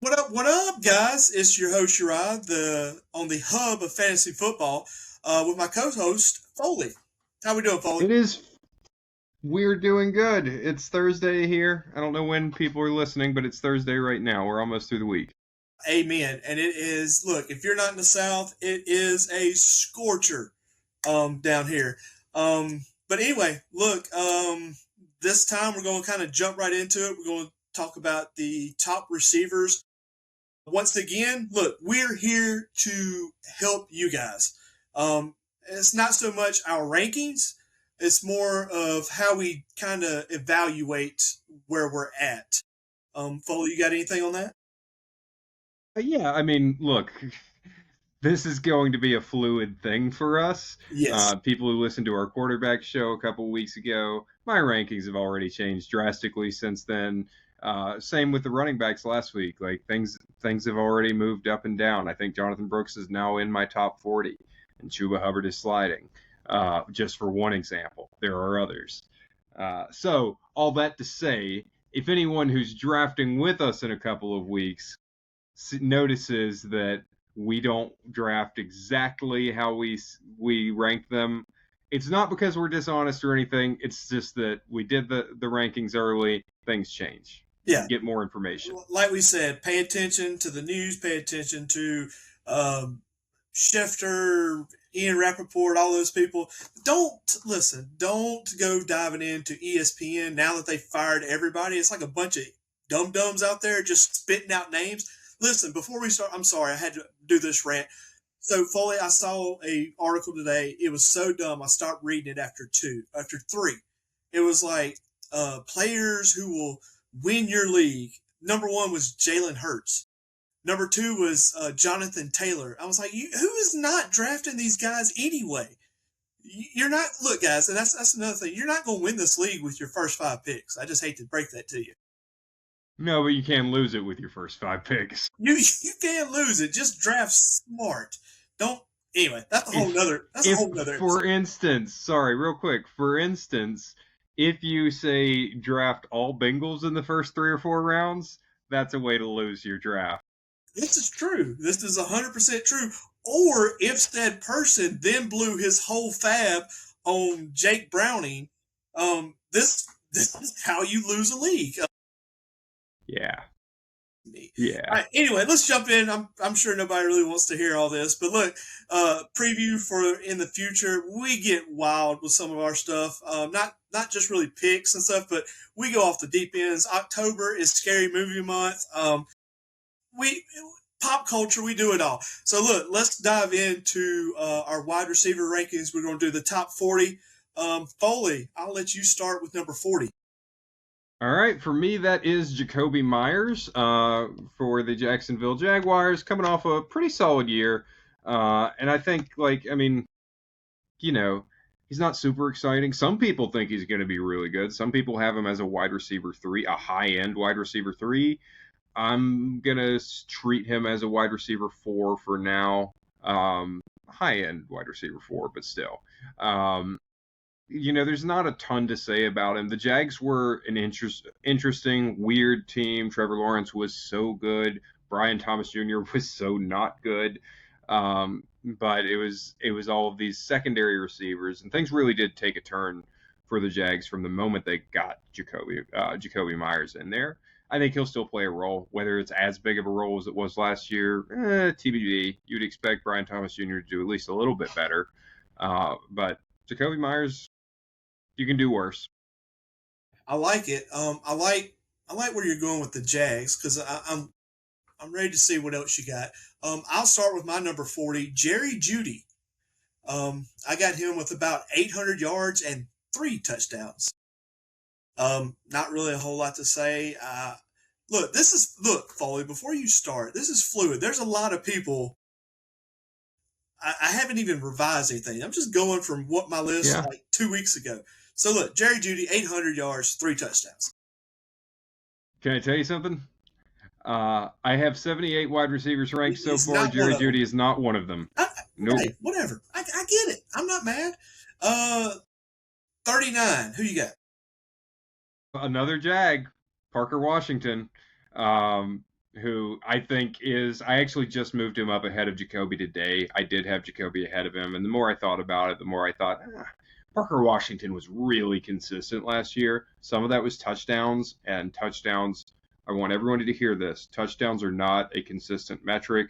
What up, guys? It's your host Uriah, the on the hub of fantasy football, with my co-host Foley. How we doing, Foley? It is. We're doing good. It's Thursday here. I don't know when people are listening, but it's Thursday right now. We're almost through the week. Amen. And it is. Look, if you're not in the South, it is a scorcher, down here. But anyway, look, this time we're going to kind of jump right into it. We're going to talk about the top receivers. Once again, look, we're here to help you guys. It's not so much our rankings, it's more of how we kind of evaluate where we're at. Foley, you got anything on that? Yeah, I mean, look, this is going to be a fluid thing for us. Yes. People who listened to our quarterback show a couple weeks ago, my rankings have already changed drastically since then. Same with the running backs last week. Like things have already moved up and down. I think Jonathan Brooks is now in my top 40, and Chuba Hubbard is sliding. Just for one example, there are others. So all that to say, if anyone who's drafting with us in a couple of weeks notices that we don't draft exactly how we rank them, it's not because we're dishonest or anything. It's just that we did the rankings early. Things change. Yeah. Get more information. Like we said, pay attention to the news, pay attention to um, Schefter, Ian Rappaport, all those people. Don't listen. Don't go diving into ESPN now that they fired everybody. It's like a bunch of dum dums out there just spitting out names. Listen, before we start, I'm sorry, I had to do this rant. So Foley, I saw a article today. It was so dumb. I stopped reading it after three. It was like players who will win your league. Number one was Jalen Hurts. Number two was Jonathan Taylor. I was like, who is not drafting these guys anyway? You're not. Look, guys, and that's another thing. You're not going to win this league with your first five picks. I just hate to break that to you. No, but you can lose it with your first five picks. You can't lose it. Just draft smart. Don't. Anyway, that's a whole If nother. That's a if whole nother for episode. instance, sorry, real quick, for instance, if you say draft all Bengals in the first 3 or 4 rounds, that's a way to lose your draft. This is true. This is 100% true. Or if said person then blew his whole fab on Jake Browning, this is how you lose a league. Yeah. All Yeah. right, anyway, let's jump in. I'm sure nobody really wants to hear all this, but look, preview for in the future. We get wild with some of our stuff. Not just really picks and stuff, but we go off the deep ends. October is Scary Movie Month. We pop culture, we do it all. So look, let's dive into our wide receiver rankings. We're going to do the top 40. Foley, I'll let you start with number 40. All right, for me, that is Jacoby Myers for the Jacksonville Jaguars, coming off a pretty solid year. And I think, I mean, you know, he's not super exciting. Some people think he's going to be really good. Some people have him as a wide receiver three, a high end wide receiver three. I'm going to treat him as a wide receiver four for now. High end wide receiver four, but still. Um, there's not a ton to say about him. The Jags were an interesting, weird team. Trevor Lawrence was so good. Brian Thomas Jr. was so not good. But it was all of these secondary receivers, and things really did take a turn for the Jags from the moment they got Jacoby Myers in there. I think he'll still play a role, whether it's as big of a role as it was last year. TBD. You'd expect Brian Thomas Jr. to do at least a little bit better, but Jacoby Myers, you can do worse. I like it. I like where you're going with the Jags because I'm ready to see what else you got. I'll start with my number 40, Jerry Judy. I got him with about 800 yards and 3 touchdowns. Not really a whole lot to say. Look, Foley. Before you start, this is fluid. There's a lot of people. I haven't even revised anything. I'm just going from what my list Yeah. like 2 weeks ago. So look, Jerry Judy, 800 yards, 3 touchdowns. Can I tell you something? I have 78 wide receivers ranked so He's far. not one Jerry of them. Judy is not one of them. I, Nope. hey, whatever. I get it. I'm not mad. Uh, 39. Who you got? Another Jag, Parker Washington. Um, who I think is, I actually just moved him up ahead of Jacoby today. I did have Jacoby ahead of him, and the more I thought about it, the more I thought, Parker Washington was really consistent last year. Some of that was touchdowns, and touchdowns, I want everyone to hear this. Touchdowns are not a consistent metric.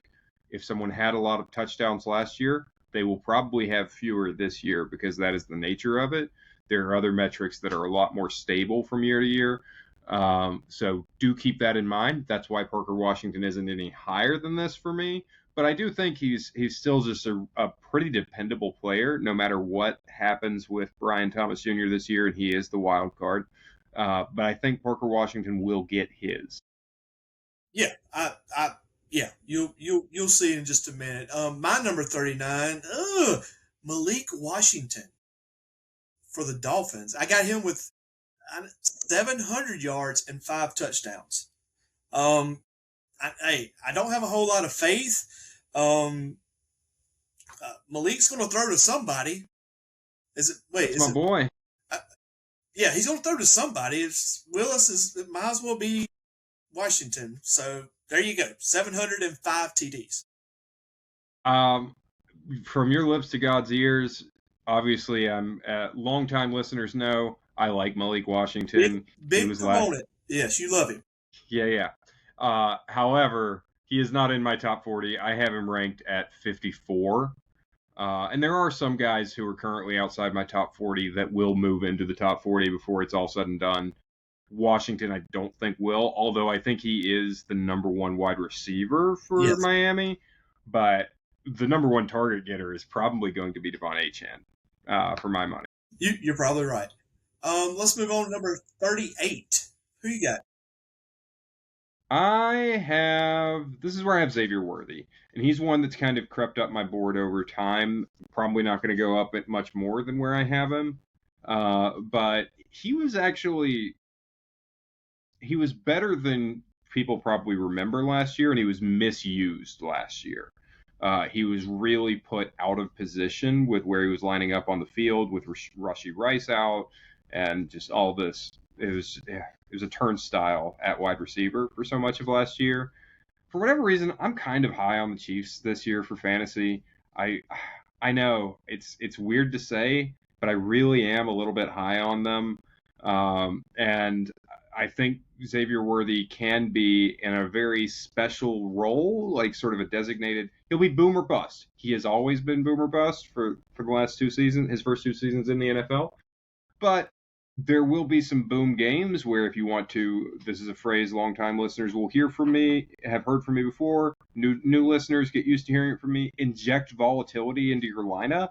If someone had a lot of touchdowns last year, they will probably have fewer this year because that is the nature of it. There are other metrics that are a lot more stable from year to year. So do keep that in mind. That's why Parker Washington isn't any higher than this for me. But I do think he's still just a pretty dependable player, no matter what happens with Brian Thomas Jr. this year, and he is the wild card. But I think Parker Washington will get his. Yeah, yeah, you'll see in just a minute. My number 39, Malik Washington for the Dolphins. I got him with 700 yards and 5 touchdowns. I don't have a whole lot of faith. Malik's going to throw to somebody. Is it? Wait, That's my boy. Yeah, he's going to throw to somebody. It's Willis it might as well be Washington. So there you go, 705 TDs. From your lips to God's ears. Obviously, longtime listeners know I like Malik Washington. Big proponent. Yes, you love him. Yeah. However, he is not in my top 40. I have him ranked at 54. And there are some guys who are currently outside my top 40 that will move into the top 40 before it's all said and done. Washington, I don't think will, although I think he is the number one wide receiver for Miami. But the number one target getter is probably going to be Devon Achane, for my money. You're probably right. Let's move on to number 38. Who you got? This is where I have Xavier Worthy, and he's one that's kind of crept up my board over time. Probably not going to go up at much more than where I have him. But he was better than people probably remember last year, and he was misused last year. He was really put out of position with where he was lining up on the field with Rashee Rice out and just all this. It was a turnstile at wide receiver for so much of last year. For whatever reason, I'm kind of high on the Chiefs this year for fantasy. I know it's weird to say, but I really am a little bit high on them. And I think Xavier Worthy can be in a very special role, like sort of a designated. He'll be boom or bust. He has always been boom or bust for the last 2 seasons, his first 2 seasons in the NFL. But there will be some boom games where, if you want to, this is a phrase longtime listeners will hear from me, have heard from me before. New listeners get used to hearing it from me. Inject volatility into your lineup.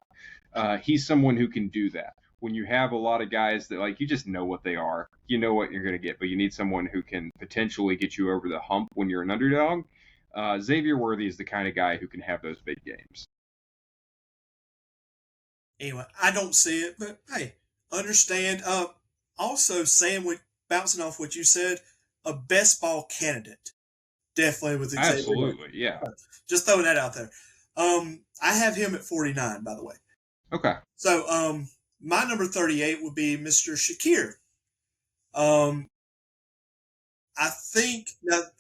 He's someone who can do that. When you have a lot of guys that, you just know what they are, you know what you're going to get, but you need someone who can potentially get you over the hump when you're an underdog. Xavier Worthy is the kind of guy who can have those big games. Anyway, I don't see it, but hey, understand. Also, Sam, bouncing off what you said, a best ball candidate, definitely with Xavier. Absolutely, yeah. Just throwing that out there. I have him at 49, by the way. Okay. So, my number 38 would be Mr. Shakir. I think that.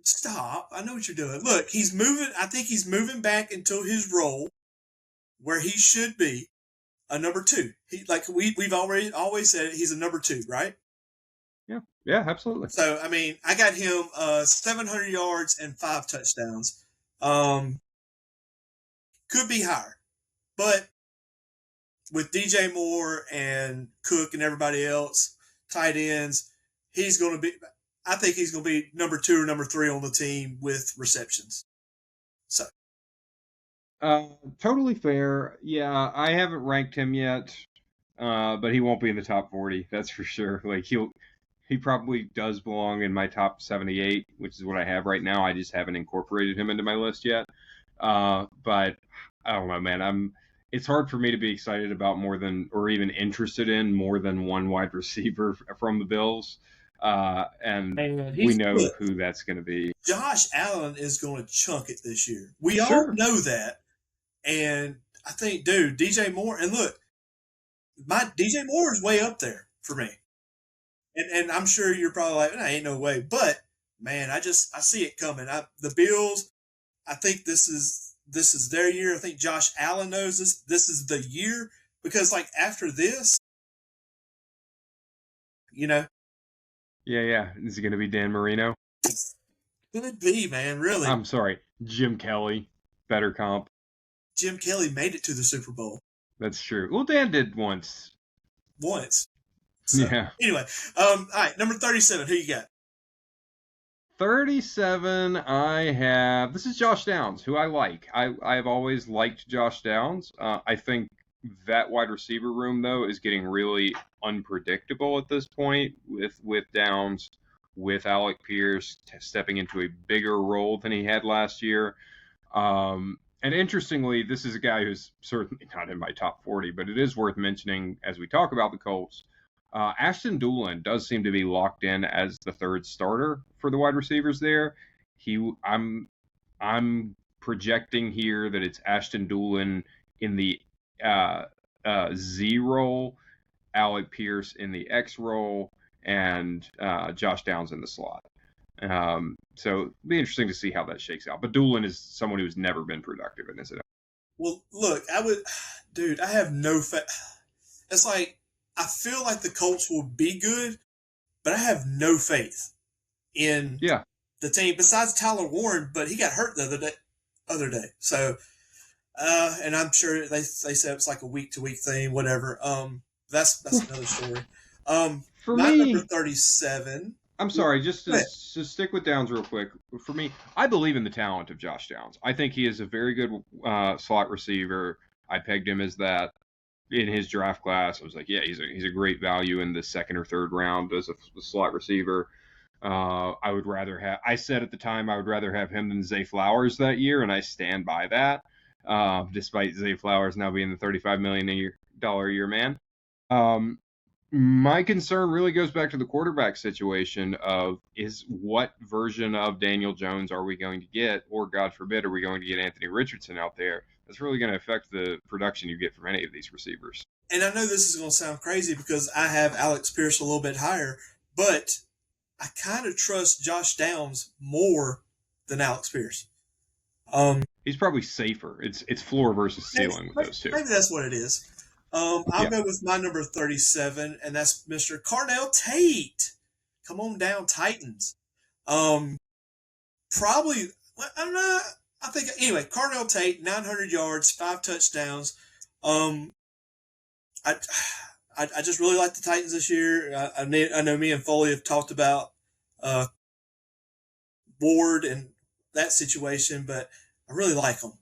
Stop! I know what you're doing. Look, he's moving. I think he's moving back into his role where he should be. A number 2. We've always said he's a number 2, right? Yeah, absolutely. So I got him 700 yards and 5 touchdowns. Could be higher, but with DJ Moore and Cook and everybody else, tight ends, he's going to be. I think he's going to be number 2 or number 3 on the team with receptions. So. Totally fair. Yeah, I haven't ranked him yet, but he won't be in the top 40. That's for sure. He probably does belong in my top 78, which is what I have right now. I just haven't incorporated him into my list yet. But I don't know, man. It's hard for me to be excited about more than, or even interested in more than one wide receiver from the Bills. And we know who that's going to be. Josh Allen is going to chunk it this year. We all know that. And I think, dude, DJ Moore, and look, my DJ Moore is way up there for me. And I'm sure you're probably like, ain't no way. But man, I see it coming. The Bills, I think this is their year. I think Josh Allen knows this. This is the year because like after this, you know, Yeah. Is it going to be Dan Marino? could be, man. Really, I'm sorry, Jim Kelly. Better comp. Jim Kelly made it to the Super Bowl That's true. Well, Dan did once. once. So Yeah. anyway, all right, number 37. Who you got? 37, I have. This is Josh Downs, who I like. I've always liked Josh Downs. I think that wide receiver room, though, is getting really unpredictable at this point with Downs, with Alec Pierce stepping into a bigger role than he had last year. And interestingly, this is a guy who's certainly not in my top 40, but it is worth mentioning as we talk about the Colts. Ashton Dulin does seem to be locked in as the third starter for the wide receivers there. I'm projecting here that it's Ashton Dulin in the Z role, Alec Pierce in the X role, and Josh Downs in the slot. So it'll be interesting to see how that shakes out. But Dulin is someone who's never been productive in his. Well, look, dude, I have no faith. It's like I feel like the Colts will be good, but I have no faith in the team. Besides Tyler Warren, but he got hurt the other day. So, and I'm sure they said it's like a week to week thing, whatever. That's another story. For my me, number 37. I'm sorry, just to stick with Downs real quick. For me, I believe in the talent of Josh Downs. I think he is a very good slot receiver. I pegged him as that in his draft class. I was like, yeah, he's a great value in the second or third round as a slot receiver. I said at the time I would rather have him than Zay Flowers that year, and I stand by that, despite Zay Flowers now being the $35 million a year man. My concern really goes back to the quarterback situation of what version of Daniel Jones are we going to get, or God forbid, are we going to get Anthony Richardson out there? That's really going to affect the production you get from any of these receivers. And I know this is going to sound crazy because I have Alex Pierce a little bit higher, but I kind of trust Josh Downs more than Alex Pierce. He's probably safer. It's floor versus ceiling with those two. Maybe that's what it is. I'll go with my number 37, and that's Mr. Carnell Tate. Come on down, Titans. Probably, I'm not. I think anyway. Carnell Tate, 900 yards, 5 touchdowns. I just really like the Titans this year. I know me and Foley have talked about Ward and that situation, but I really like them.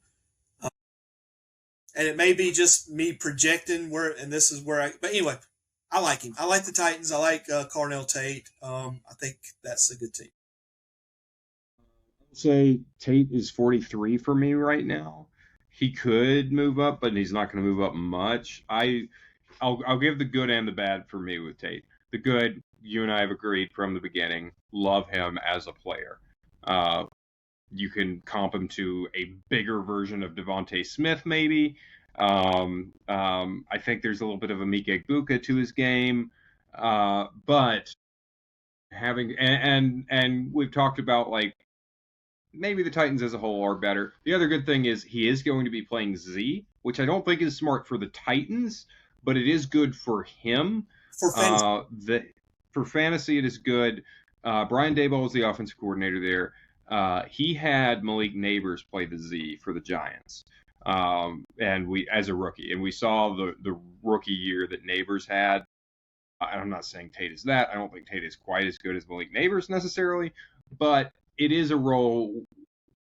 And it may be just me projecting and this is where but anyway, I like him. I like the Titans. I like Carnell Tate. I think that's a good team. I'd say Tate is 43 for me right now. He could move up, but he's not going to move up much. I'll give the good and the bad for me with Tate. The good, you and I have agreed from the beginning, love him as a player. You can comp him to a bigger version of Devontae Smith, maybe. I think there's a little bit of a Mike Egbuka to his game, but having and we've talked about like maybe the Titans as a whole are better. The other good thing is he is going to be playing Z, which I don't think is smart for the Titans, but it is good for him. For fantasy, for fantasy, it is good. Brian Daboll is the offensive coordinator there. He had Malik Nabers play the Z for the Giants, and we as a rookie, and we saw the rookie year that Nabers had. I'm not saying Tate is that. I don't think Tate is quite as good as Malik Nabers necessarily, but it is a role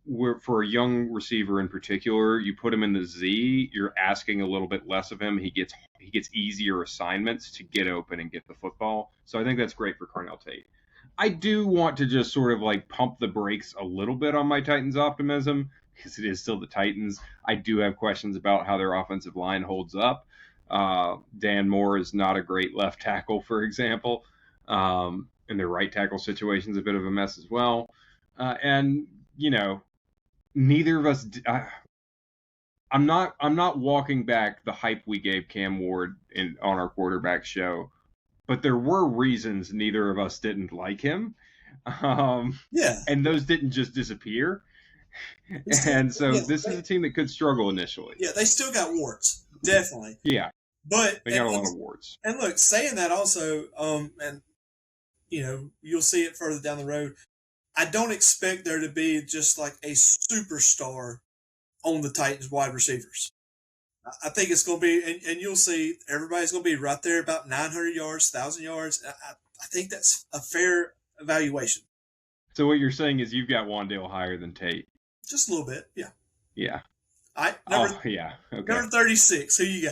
where for a young receiver in particular, you put him in the Z, you're asking a little bit less of him. He gets easier assignments to get open and get the football. So I think that's great for Carnell Tate. I do want to just sort of like pump the brakes a little bit on my Titans optimism because it is still the Titans. I do have questions about how their offensive line holds up. Dan Moore is not a great left tackle, for example, and their right tackle situation is a bit of a mess as well. And you know, neither of us. I'm not walking back the hype we gave Cam Ward on our quarterback show, but there were reasons neither of us didn't like him. Yeah. And those didn't just disappear. And so this is a team that could struggle initially. Yeah, they still got warts, definitely. Yeah, But they got a lot of warts. And look, saying that also, and you'll see it further down the road. I don't expect there to be just like a superstar on the Titans wide receivers. I think it's going to be, and you'll see everybody's going to be right there about 900 yards, 1,000 yards. I think that's a fair evaluation. So what you're saying is you've got Wan'Dale higher than Tate? Just a little bit, yeah. Yeah. Okay. Number 36, who you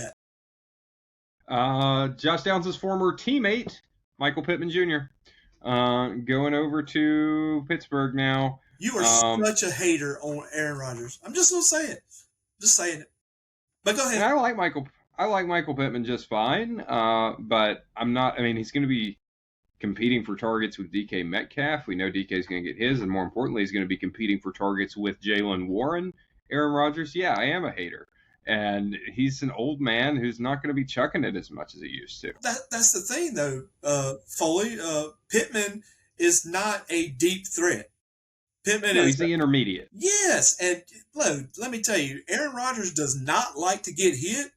got? Josh Downs' former teammate, Michael Pittman Jr., going over to Pittsburgh now. You are such a hater on Aaron Rodgers. I'm just going to say it. Just saying it. But go ahead. And I like Michael Pittman just fine, but I'm not. I mean, he's going to be competing for targets with DK Metcalf. We know DK is going to get his, and more importantly, he's going to be competing for targets with Jaylen Warren. Aaron Rodgers, yeah, I am a hater, and he's an old man who's not going to be chucking it as much as he used to. That's the thing, though, Foley. Pittman is not a deep threat. He's the intermediate. Yes, and let me tell you, Aaron Rodgers does not like to get hit,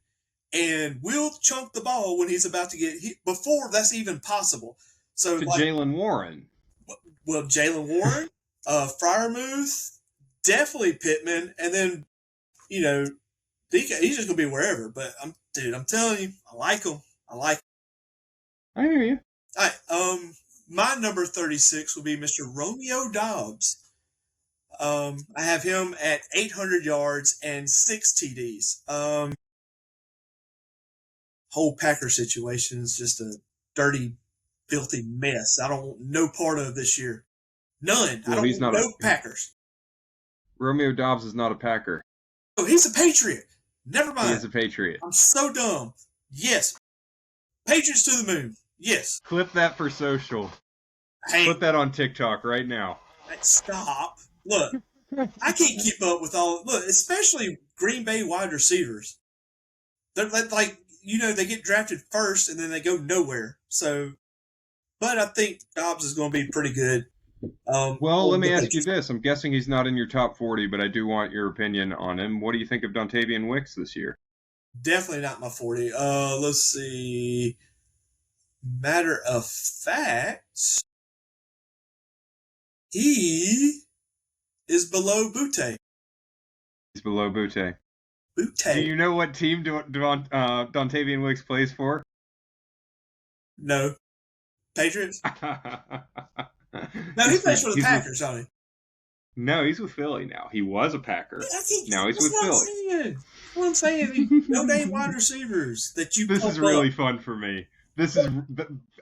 and will chunk the ball when he's about to get hit before that's even possible. So Jaylen Warren. Well, Jaylen Warren, Freiermuth, definitely Pittman, and then DK. He's just gonna be wherever. But I'm telling you, I like him. I hear you. All right. My number 36 will be Mr. Romeo Doubs. I have him at 800 yards and 6 TDs. Whole Packer situation is just a dirty, filthy mess. I don't want no part of this year. None. Well, I don't want no Packers. Romeo Doubs is not a Packer. Oh, he's a Patriot. Never mind. He is a Patriot. I'm so dumb. Yes. Patriots to the moon. Yes. Clip that for social. Hey. Put that on TikTok right now. Stop. Look, I can't keep up with all. Look, especially Green Bay wide receivers. They're like, they get drafted first and then they go nowhere. So, but I think Doubs is going to be pretty good. Well, let me ask you this. I'm guessing he's not in your top 40, but I do want your opinion on him. What do you think of Dontavian Wicks this year? Definitely not my 40. Let's see. Matter of fact, he is below Butte. He's below Butte. Butte. Do you know what team Dontavian Wicks plays for? No. Patriots? No, he plays for the Packers, don't he? No, he's with Philly now. He was a Packer. Now he's with Philly. That's what I'm saying. No name wide receivers that you. This is really fun for me.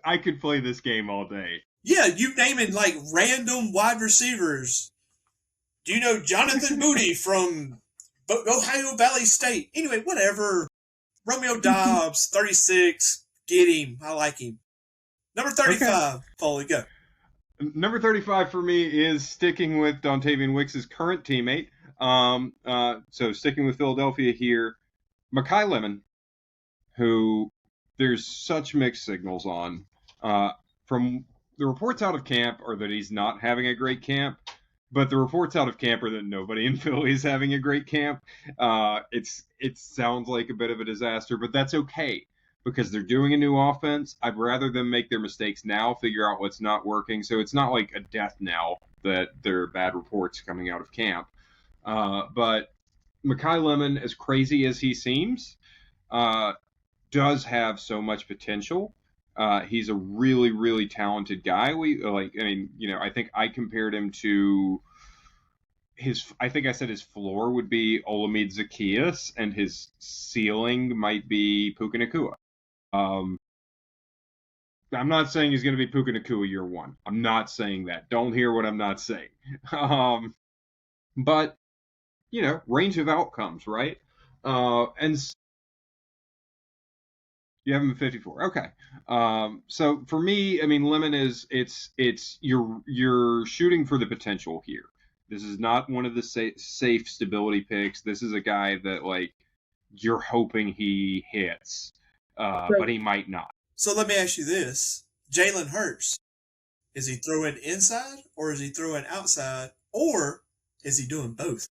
I could play this game all day. Yeah, you naming like random wide receivers. Do you know Jonathan Moody from Ohio Valley State? Anyway, whatever. Romeo Doubs, 36. Get him. I like him. Number 35. Okay. Foley, go. Number 35 for me is sticking with Dontavian Wicks' current teammate. So sticking with Philadelphia here, Mekhi Lemon, who there's such mixed signals on. From the reports out of camp are that he's not having a great camp, but the reports out of camp are that nobody in Philly is having a great camp. It sounds like a bit of a disaster, but that's okay. Because they're doing a new offense, I'd rather them make their mistakes now, figure out what's not working. So it's not like a death knell that there are bad reports coming out of camp. But Mekhi Lemon, as crazy as he seems, does have so much potential. He's a really, really talented guy. I think I compared him to I think I said his floor would be Olamide Zaccheaus, and his ceiling might be Puka Nacua. I'm not saying he's going to be Puka Nacua year one. I'm not saying that. Don't hear what I'm not saying. But, range of outcomes, right? And you have him at 54. Okay. So for me, Lemon is you're shooting for the potential here. This is not one of the safe stability picks. This is a guy that you're hoping he hits. But he might not. So let me ask you this. Jalen Hurts. Is he throwing inside or is he throwing outside or is he doing both?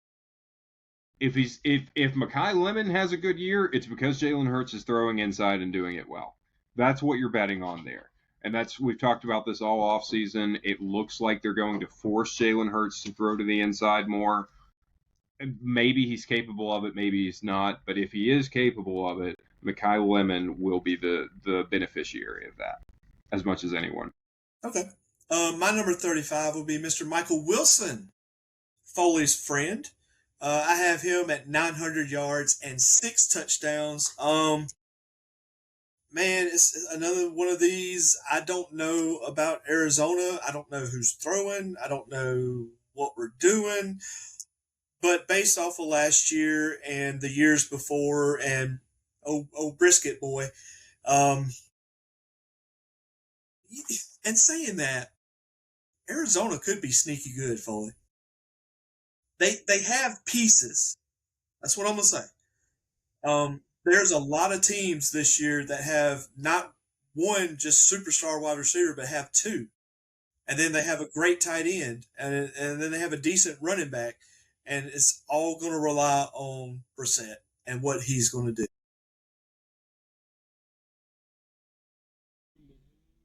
If Makai Lemon has a good year, it's because Jalen Hurts is throwing inside and doing it well. That's what you're betting on there. And we've talked about this all off season. It looks like they're going to force Jalen Hurts to throw to the inside more. Maybe he's capable of it, maybe he's not. But if he is capable of it, Makai Lemon will be the beneficiary of that as much as anyone. Okay. My number 35 will be Mr. Michael Wilson, Foley's friend. I have him at 900 yards and 6 touchdowns. Man, it's another one of these. I don't know about Arizona. I don't know who's throwing. I don't know what we're doing. But based off of last year and the years before, and Brisket boy, and saying that, Arizona could be sneaky good, Foley. They have pieces. That's what I'm gonna say. There's a lot of teams this year that have not one just superstar wide receiver, but have two, and then they have a great tight end, and then they have a decent running back, and it's all going to rely on Brissett and what he's going to do.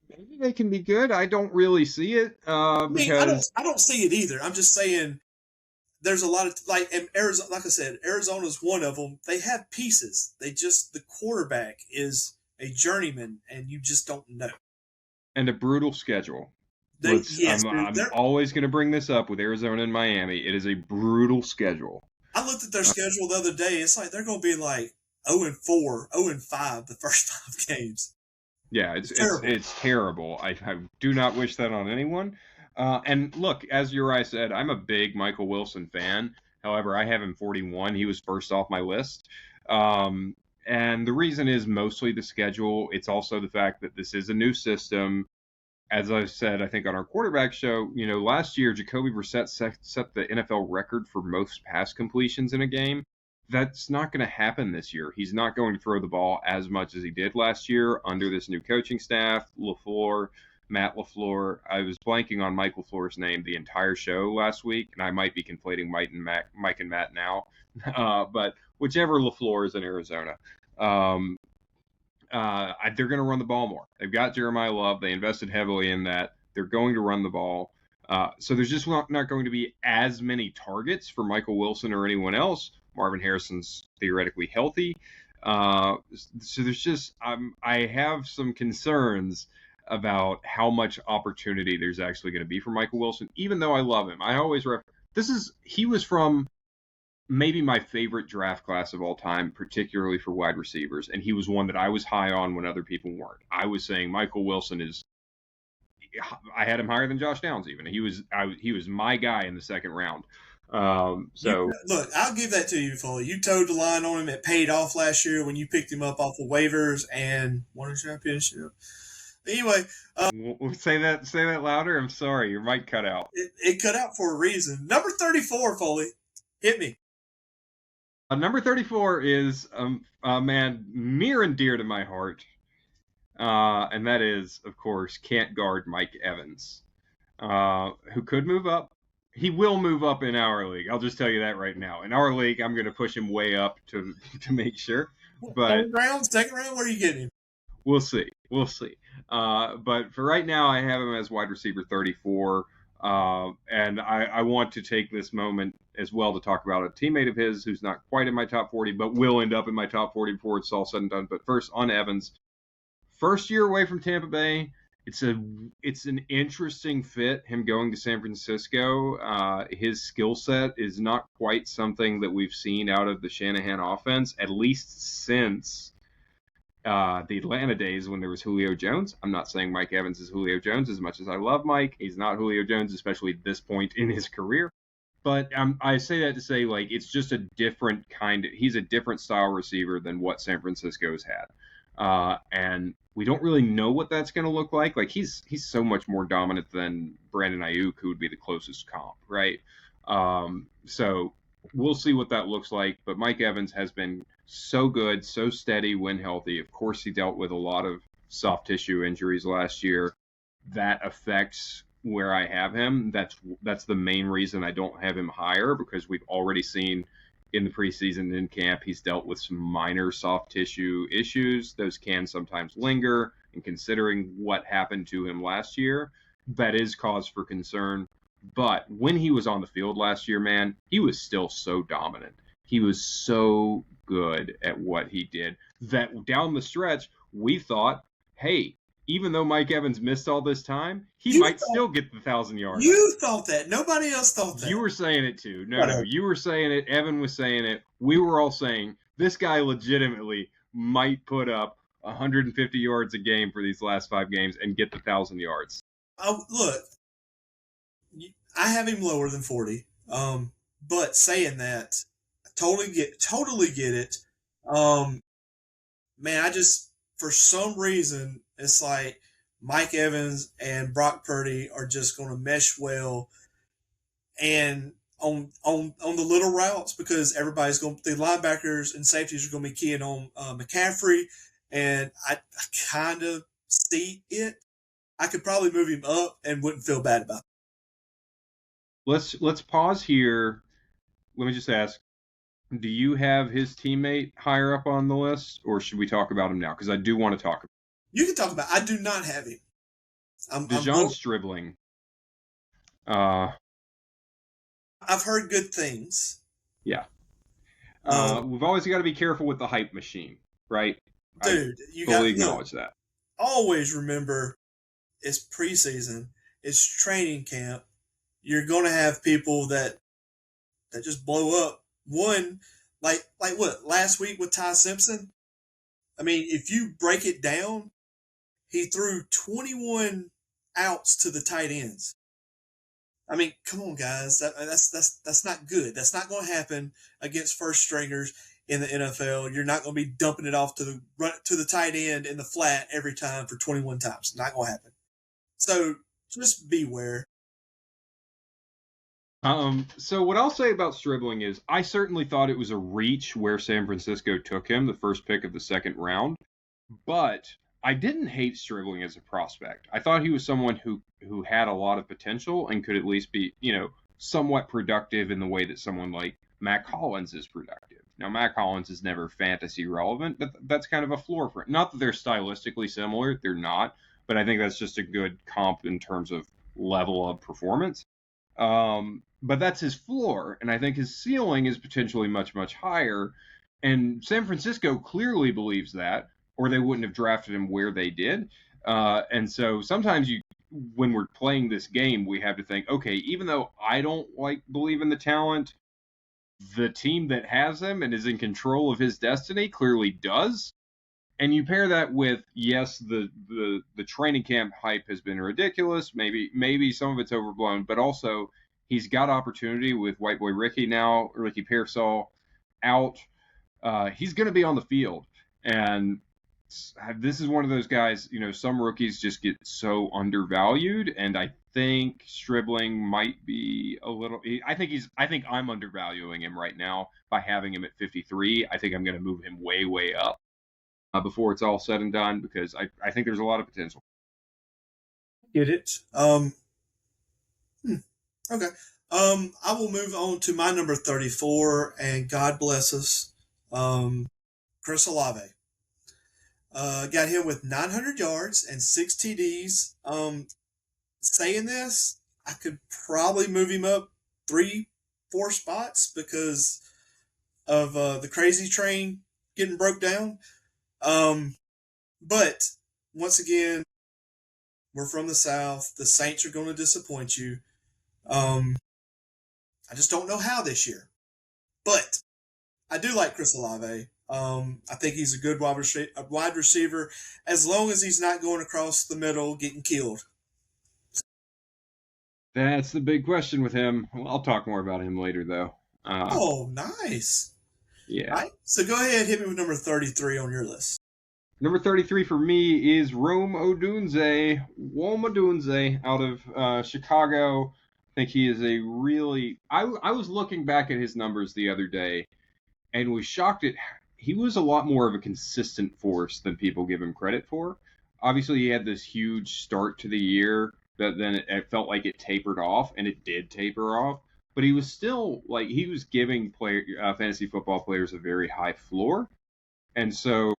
Maybe they can be good. I don't really see it because I don't see it either. I'm just saying there's a lot of in Arizona. Like I said, Arizona's one of them. They have pieces. The quarterback is a journeyman, and you just don't know. And a brutal schedule. I'm always going to bring this up with Arizona and Miami. It is a brutal schedule. I looked at their schedule the other day. It's like they're going to be like 0-4, 0-5 the first 5 games. Yeah, it's terrible. I do not wish that on anyone. And look, as Uri said, I'm a big Michael Wilson fan. However, I have him 41. He was first off my list. And the reason is mostly the schedule. It's also the fact that this is a new system. As I said, I think on our quarterback show, last year, Jacoby Brissett set the NFL record for most pass completions in a game. That's not going to happen this year. He's not going to throw the ball as much as he did last year under this new coaching staff, Matt LaFleur. I was blanking on Mike LaFleur's name the entire show last week, and I might be conflating Mike and Matt now. But whichever LaFleur is in Arizona, they're going to run the ball more. They've got Jeremiah Love. They invested heavily in that. They're going to run the ball. So there's just not going to be as many targets for Michael Wilson or anyone else. Marvin Harrison's theoretically healthy. So there's just I have some concerns about how much opportunity there's actually going to be for Michael Wilson, even though I love him. I always he was from maybe my favorite draft class of all time, particularly for wide receivers, and he was one that I was high on when other people weren't. I was saying Michael Wilson I had him higher than Josh Downs even. He was my guy in the second round. Look, I'll give that to you, Foley. You towed the line on him. It paid off last year when you picked him up off of waivers and won a championship. Anyway, say that louder. I'm sorry, your mic cut out. It cut out for a reason. Number 34, Foley, hit me. Number 34 is a man near and dear to my heart, and that is, of course, can't guard Mike Evans, who could move up. He will move up in our league. I'll just tell you that right now. In our league, I'm going to push him way up to make sure. But second round, where are you getting him? We'll see. But for right now, I have him as wide receiver 34. And I want to take this moment as well to talk about a teammate of his who's not quite in my top 40, but will end up in my top 40 before it's all said and done. But first, on Evans. First year away from Tampa Bay. It's an interesting fit, him going to San Francisco. His skill set is not quite something that we've seen out of the Shanahan offense, at least since the Atlanta days when there was Julio Jones. I'm not saying Mike Evans is Julio Jones as much as I love Mike. He's not Julio Jones, especially at this point in his career. But I say that to say, it's just a different he's a different style receiver than what San Francisco's had. And we don't really know what that's going to look like. He's so much more dominant than Brandon Ayuk, who would be the closest comp, right? So we'll see what that looks like. But Mike Evans has been so good, so steady when healthy. Of course, he dealt with a lot of soft tissue injuries last year. that affects where I have him. That's the main reason I don't have him higher, because we've already seen in the preseason in camp he's dealt with some minor soft tissue issues. Those can sometimes linger, and considering what happened to him last year, that is cause for concern. But when he was on the field last year, man, he was still so dominant. He was so good at what he did that down the stretch, we thought, hey, even though Mike Evans missed all this time, he might still get the 1,000 yards. You thought that. Nobody else thought that. You were saying it too. No, you were saying it. Evan was saying it. We were all saying this guy legitimately might put up 150 yards a game for these last 5 games and get the 1,000 yards. Look, I have him lower than 40. But saying that, I totally get it. Man, I just, for some reason, it's like Mike Evans and Brock Purdy are just going to mesh well, and on the little routes, because everybody's going, the linebackers and safeties are going to be keying on McCaffrey, and I kind of see it. I could probably move him up and wouldn't feel bad about it. Let's pause here. Let me just ask, do you have his teammate higher up on the list, or should we talk about him now? Because I do want to talk about him. You can talk about it. I do not have him. DeJon Stribling. I've heard good things. Yeah. We've always got to be careful with the hype machine, right? Dude, you got to acknowledge that. Always remember, it's preseason. It's training camp. You're going to have people that just blow up. One, like what, last week with Ty Simpson? I mean, if you break it down, he threw 21 outs to the tight ends. I mean, come on, guys. That's not good. That's not going to happen against first stringers in the NFL. You're not going to be dumping it off to the tight end in the flat every time for 21 times. Not going to happen. So just beware. So what I'll say about Stribling is I certainly thought it was a reach where San Francisco took him, the first pick of the second round, but I didn't hate Stribling as a prospect. I thought he was someone who had a lot of potential and could at least be, somewhat productive in the way that someone like Mack Hollins is productive. Now, Mack Hollins is never fantasy relevant, but that's kind of a floor for it. Not that they're stylistically similar, they're not, but I think that's just a good comp in terms of level of performance. But that's his floor, and I think his ceiling is potentially much, much higher. And San Francisco clearly believes that, or they wouldn't have drafted him where they did. And so sometimes when we're playing this game, we have to think, okay, even though I don't believe in the talent, the team that has him and is in control of his destiny clearly does. And you pair that with, yes, the training camp hype has been ridiculous. Maybe some of it's overblown, but also he's got opportunity with White Boy Ricky now, Ricky Pearsall out. He's going to be on the field. And this is one of those guys, some rookies just get so undervalued. And I think Stribling might be a little, I think I'm undervaluing him right now by having him at 53. I think I'm going to move him way, way up before it's all said and done, because I think there's a lot of potential. Get it. Okay. I will move on to my number 34, and God bless us, Chris Olave. Got him with 900 yards and 6 TDs. Saying this, I could probably move him up 3-4 spots because of the crazy train getting broke down. But once again, we're from the South. The Saints are going to disappoint you. I just don't know how this year. But I do like Chris Olave. I think he's a good wide receiver, as long as he's not going across the middle getting killed. That's the big question with him. Well, I'll talk more about him later, though. Nice. Yeah. All right, so go ahead, hit me with number 33 on your list. Number 33 for me is Rome Odunze out of Chicago. I think he is a really... I was looking back at his numbers the other day and was shocked at... He was a lot more of a consistent force than people give him credit for. obviously he had this huge start to the year that then it felt like it tapered off, and it did taper off. But he was still like he was giving fantasy football players a very high floor, and so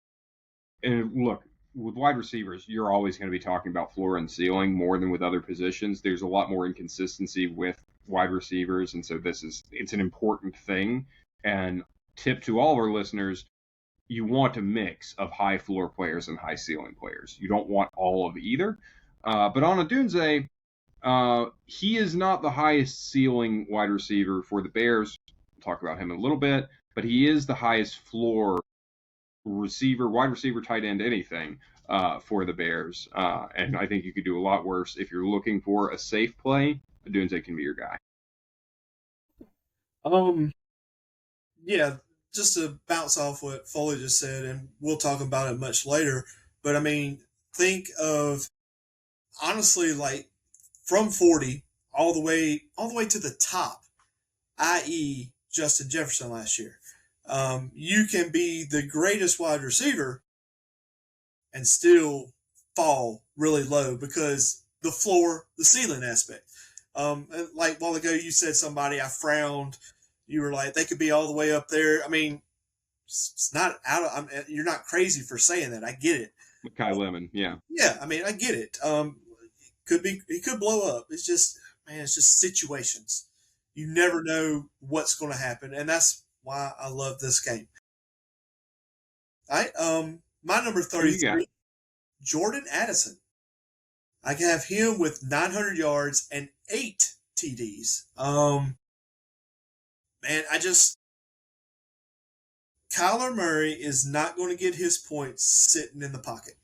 and look, with wide receivers, you're always going to be talking about floor and ceiling more than with other positions. There's a lot more inconsistency with wide receivers, and so it's an important thing. And tip to all of our listeners, you want a mix of high floor players and high ceiling players. You don't want all of either. But on Odunze, he is not the highest ceiling wide receiver for the Bears. We'll talk about him in a little bit, but he is the highest floor receiver, wide receiver, tight end, anything for the Bears. And I think you could do a lot worse. If you're looking for a safe play, Odunze can be your guy. Yeah, just to bounce off what Foley just said, and we'll talk about it much later. But I mean, think of honestly like from 40 all the way to the top, i.e., Justin Jefferson last year. You can be the greatest wide receiver and still fall really low because the floor, the ceiling aspect. Like a while ago, you said somebody I frowned. You were like, they could be all the way up there. I mean, it's not out of. You're not crazy for saying that. I get it. Kai Lemon, yeah. Yeah, I mean, I get it. Could be he could blow up. It's just man, it's just situations. You never know what's going to happen, and that's why I love this game. All right, my number Who you got? 33, Jordan Addison. I can have him with 900 yards and 8 TDs. Man, Kyler Murray is not going to get his points sitting in the pocket.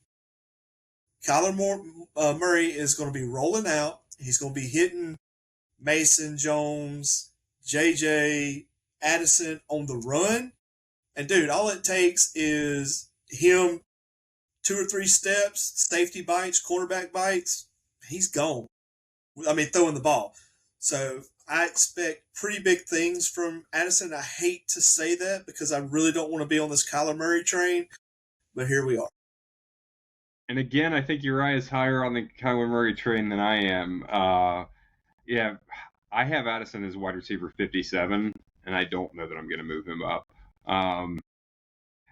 Murray is going to be rolling out. He's going to be hitting Mason Jones, JJ, Addison on the run. And dude, all it takes is him 2 or 3 steps, safety bites, cornerback bites. He's gone. I mean, throwing the ball. So I expect pretty big things from Addison. I hate to say that because I really don't want to be on this Kyler Murray train, but here we are. And again, I think Uriah is higher on the Kyler Murray train than I am. Yeah, I have Addison as wide receiver 57, and I don't know that I'm going to move him up.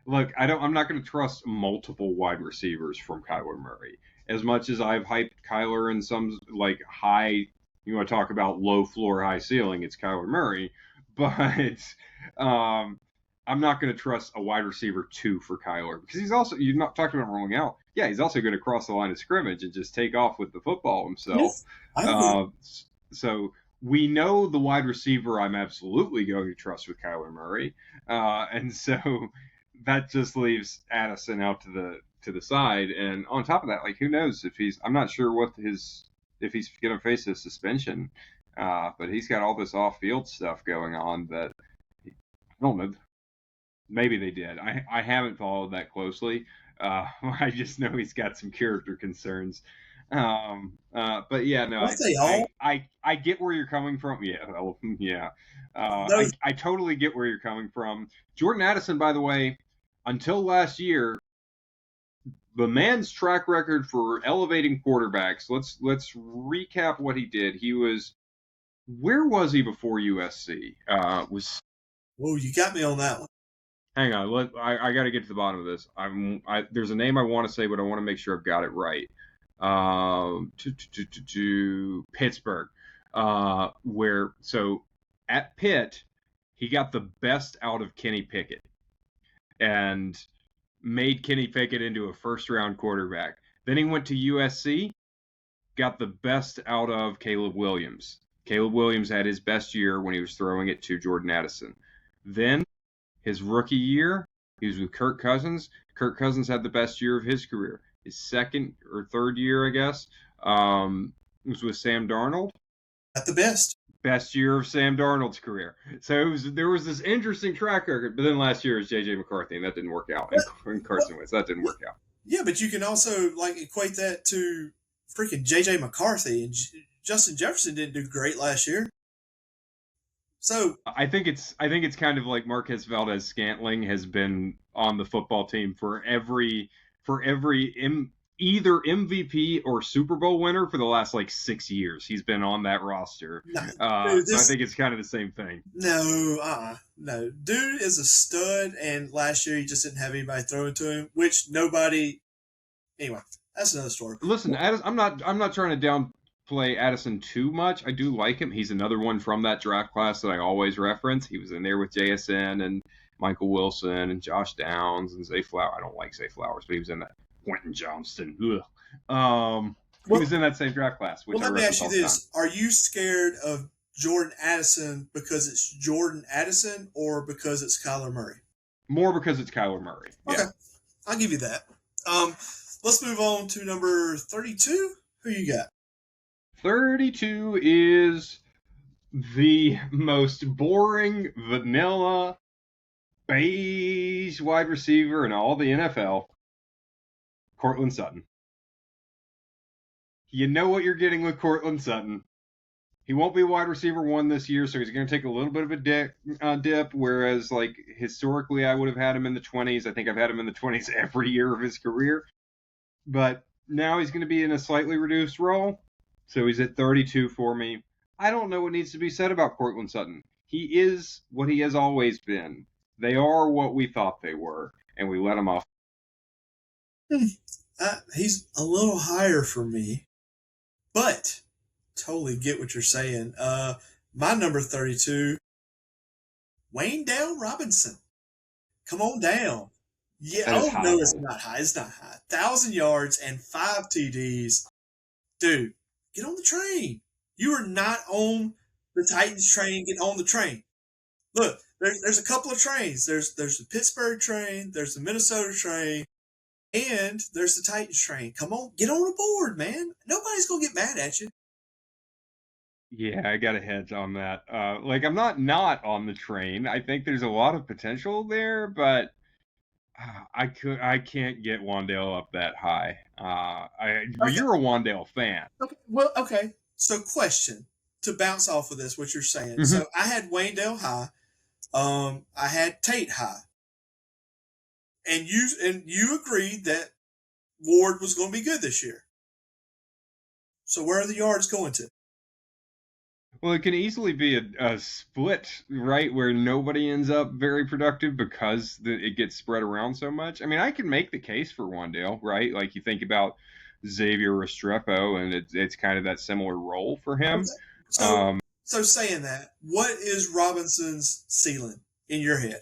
Look, I'm not going to trust multiple wide receivers from Kyler Murray. As much as I've hyped Kyler in some like high, you want to talk about low floor, high ceiling, it's Kyler Murray. But I'm not going to trust a wide receiver 2 for Kyler because you're not talking about rolling out. Yeah, he's also going to cross the line of scrimmage and just take off with the football himself. Yes, I agree. So we know the wide receiver I'm absolutely going to trust with Kyler Murray, and so that just leaves Addison out to the side. And on top of that, like who knows if I'm not sure if he's going to face a suspension, but he's got all this off field stuff going on that I don't know. Maybe they did. I haven't followed that closely. I just know he's got some character concerns. But yeah, no, Don't they all? I get where you're coming from. Yeah, yeah. No, I totally get where you're coming from. Jordan Addison, by the way, until last year, the man's track record for elevating quarterbacks. Let's recap what he did. Where was he before USC? whoa, you got me on that one. Hang on, I got to get to the bottom of this. There's a name I want to say, but I want to make sure I've got it right. To Pittsburgh, so at Pitt, he got the best out of Kenny Pickett and made Kenny Pickett into a first-round quarterback. Then he went to USC, got the best out of Caleb Williams. Caleb Williams had his best year when he was throwing it to Jordan Addison. Then his rookie year, he was with Kirk Cousins. Kirk Cousins had the best year of his career. His second or third year, I guess, was with Sam Darnold. At the best. Best year of Sam Darnold's career. So there was this interesting track record. But then last year was J.J. McCarthy, and that didn't work out. And Carson Wentz, that didn't work out. Yeah, but you can also like equate that to freaking J.J. McCarthy. And Justin Jefferson didn't do great last year. So I think it's kind of like Marquez Valdez-Scantling has been on the football team for every either MVP or Super Bowl winner for the last like 6 years. He's been on that roster. No, dude, So I think it's kind of the same thing. no. Dude is a stud, and last year he just didn't have anybody throwing to him, which nobody. Anyway, that's another story. Listen, I'm not trying to downplay Addison too much. I do like him. He's another one from that draft class that I always reference. He was in there with JSN and Michael Wilson and Josh Downs and Zay Flowers. I don't like Zay Flowers, but he was in that. Quentin Johnston. He was in that same draft class. Which let me ask you this: are you scared of Jordan Addison because it's Jordan Addison, or because it's Kyler Murray? More because it's Kyler Murray. Okay, yeah. I'll give you that. Let's move on to number 32. Who you got? 32 is the most boring, vanilla, beige wide receiver in all the NFL, Courtland Sutton. You know what you're getting with Courtland Sutton. He won't be wide receiver 1 this year, so he's going to take a little bit of a dip, whereas, like, historically I would have had him in the 20s. I think I've had him in the 20s every year of his career. But now he's going to be in a slightly reduced role, so he's at 32 for me. I don't know what needs to be said about Courtland Sutton. He is what he has always been. They are what we thought they were, and we let him off. He's a little higher for me, but totally get what you're saying. My number 32, Wan'Dale Robinson. Come on down. Yeah, no, it's not high. It's not high. 1,000 yards and 5 TDs. Dude, get on the train. You are not on the Titans train. Get on the train. Look, there's a couple of trains. There's the Pittsburgh train. There's the Minnesota train. And there's the Titans train. Come on, get on the board, man. Nobody's going to get mad at you. Yeah, I got a hedge on that. I'm not on the train. I think there's a lot of potential there, but I can't get Wan'Dale up that high. Okay. You're a Wan'Dale fan. Okay. Well, okay. So, question to bounce off of this, what you're saying. Mm-hmm. So, I had Wan'Dale high. I had Tate high. And you agreed that Ward was going to be good this year. So where are the yards going to? Well, it can easily be a split, right, where nobody ends up very productive because it gets spread around so much. I mean, I can make the case for Wan'Dale, right? Like you think about Xavier Restrepo, and it's kind of that similar role for him. Okay. So saying that, what is Robinson's ceiling in your head?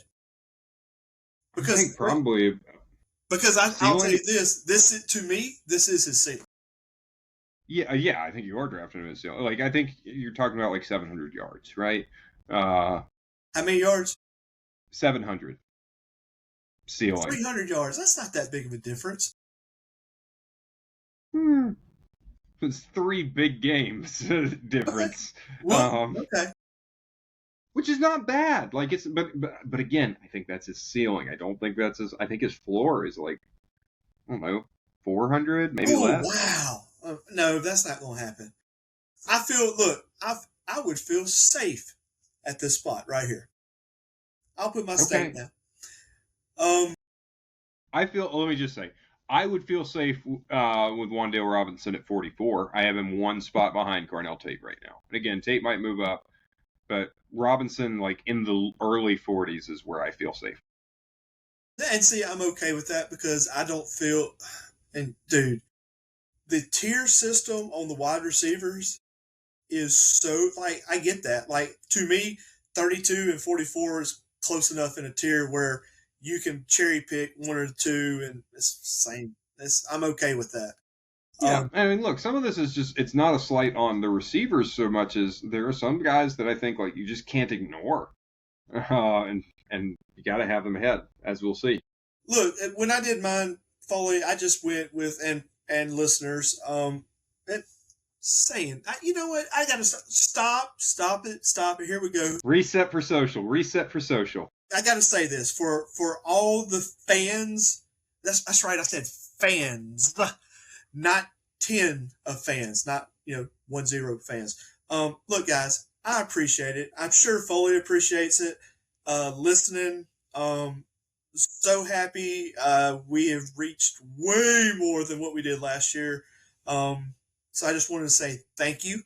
Because I think probably I'll tell you this to me, this is his ceiling. Yeah, I think you are drafting him as ceiling. Like I think you're talking about like 700 yards, right? How many yards? 700 ceiling. 300 yards. That's not that big of a difference. It's 3 big games difference. Okay. Well, okay. Which is not bad. Like it's, but again, I think that's his ceiling. I don't think that's his. I think his floor is like, I don't know, 400, maybe less. Wow, no, that's not going to happen. I would feel safe at this spot right here. I'll put my stake down. Let me just say, I would feel safe with Wan'Dale Robinson at 44. I have him 1 spot behind Carnell Tate right now. And again, Tate might move up. But Robinson, like in the early 40s, is where I feel safe. And see, I'm okay with that because I don't feel. And dude, the tier system on the wide receivers is so like I get that. Like to me, 32 and 44 is close enough in a tier where you can cherry pick 1 or 2, and it's the same. I'm okay with that. Yeah, I mean, look, some of this is just—it's not a slight on the receivers so much as there are some guys that I think like you just can't ignore, and you got to have them ahead, as we'll see. Look, when I did mine, Foley, I just went with and listeners, saying, you know what, I got to stop it. Here we go. Reset for social. I got to say this for all the fans. That's right. I said fans. Not 10 of fans, not 10 fans. Look, guys, I appreciate it. I'm sure Foley appreciates it. Listening. So happy we have reached way more than what we did last year. So I just wanted to say thank you.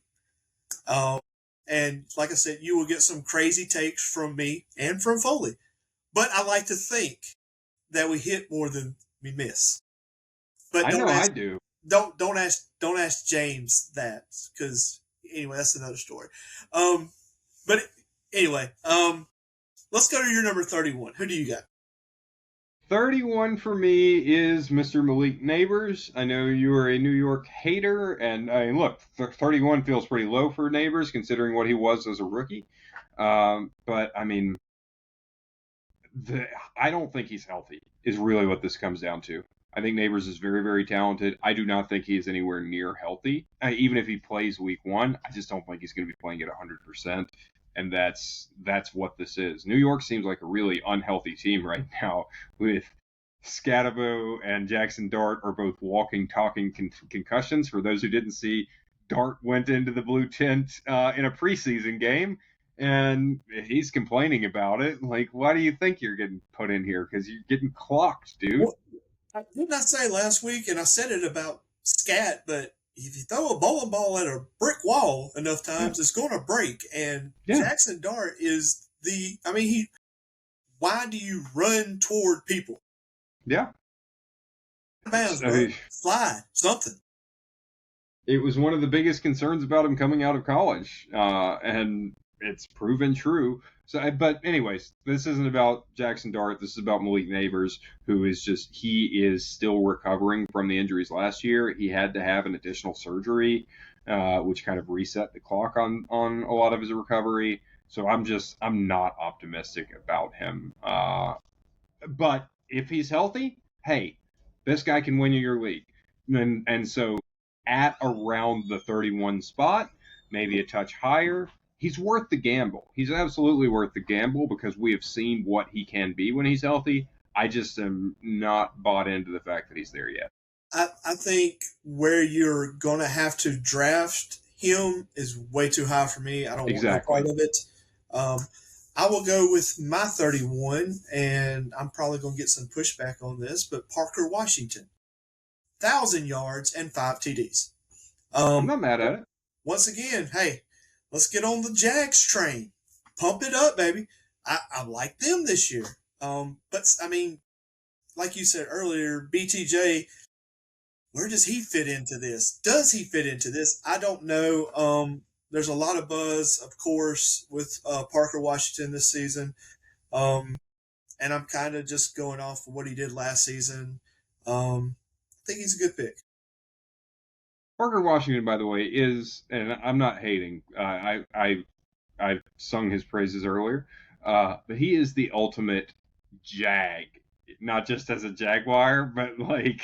Um, and like I said, you will get some crazy takes from me and from Foley. But I like to think that we hit more than we miss. But I know I do. don't ask James that, because anyway, that's another story. Um, but anyway, let's go to your number 31. Who do you got? 31 for me is Mr. Malik Neighbors. I know you are a New York hater, and I mean, look, 31 feels pretty low for Neighbors considering what he was as a rookie. But I mean, I don't think he's healthy. Is really what this comes down to. I think Neighbors is very, very talented. I do not think he is anywhere near healthy. Even if he plays week one, I just don't think he's going to be playing at 100%. And that's what this is. New York seems like a really unhealthy team right now with Scatabo and Jackson Dart are both walking, talking concussions. For those who didn't see, Dart went into the blue tent in a preseason game, and he's complaining about it. Like, why do you think you're getting put in here? Because you're getting clocked, dude. Well, didn't I say last week, and I said it about Scat, but if you throw a bowling ball at a brick wall enough Yeah. times, it's going to break. And Yeah. Jackson Dart is I mean, why do you run toward people? Yeah. Bounds, I bro. mean, Slide, something. it was one of the biggest concerns about him coming out of college, and it's proven true. So, but anyways, this isn't about Jackson Dart. This is about Malik Neighbors, who is he is still recovering from the injuries last year. He had to have an additional surgery, which kind of reset the clock on a lot of his recovery. So I'm not optimistic about him. But if he's healthy, hey, this guy can win you your league. And so at around the 31 spot, maybe a touch higher, he's worth the gamble. He's absolutely worth the gamble because we have seen what he can be when he's healthy. I just am not bought into the fact that he's there yet. I think where you're going to have to draft him is way too high for me. I don't want no Exactly. part of it. Um, I will go with my 31, and I'm probably going to get some pushback on this, but Parker Washington, 1,000 yards and 5 TDs. I'm Um, not mad at it. Once again, hey, let's get on the Jags train. Pump it up, baby. I like them this year. But I mean, like you said earlier, BTJ, where does he fit into this? Does he fit into this? I don't know. There's a lot of buzz, of course, with Parker Washington this season. Um, and I'm kind of just going off of what he did last season. I think he's a good pick. Parker Washington, by the way, is, and I'm not hating. I've sung his praises earlier, but he is the ultimate Jag, not just as a Jaguar, but like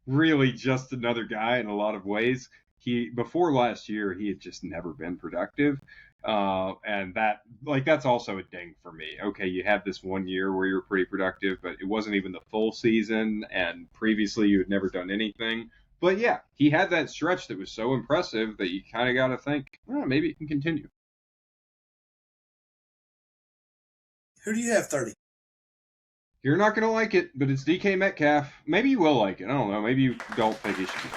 really just another guy in a lot of ways. He before last year, he had just never been productive. And that's also a ding for me. Okay, you had this one year where you were pretty productive, but it wasn't even the full season, and previously you had never done anything. But yeah, he had that stretch that was so impressive that you kind of got to think, oh, maybe it can continue. Who do you have 30? You're not going to like it, but it's DK Metcalf. Maybe you will like it. I don't know. Maybe you don't think he should be.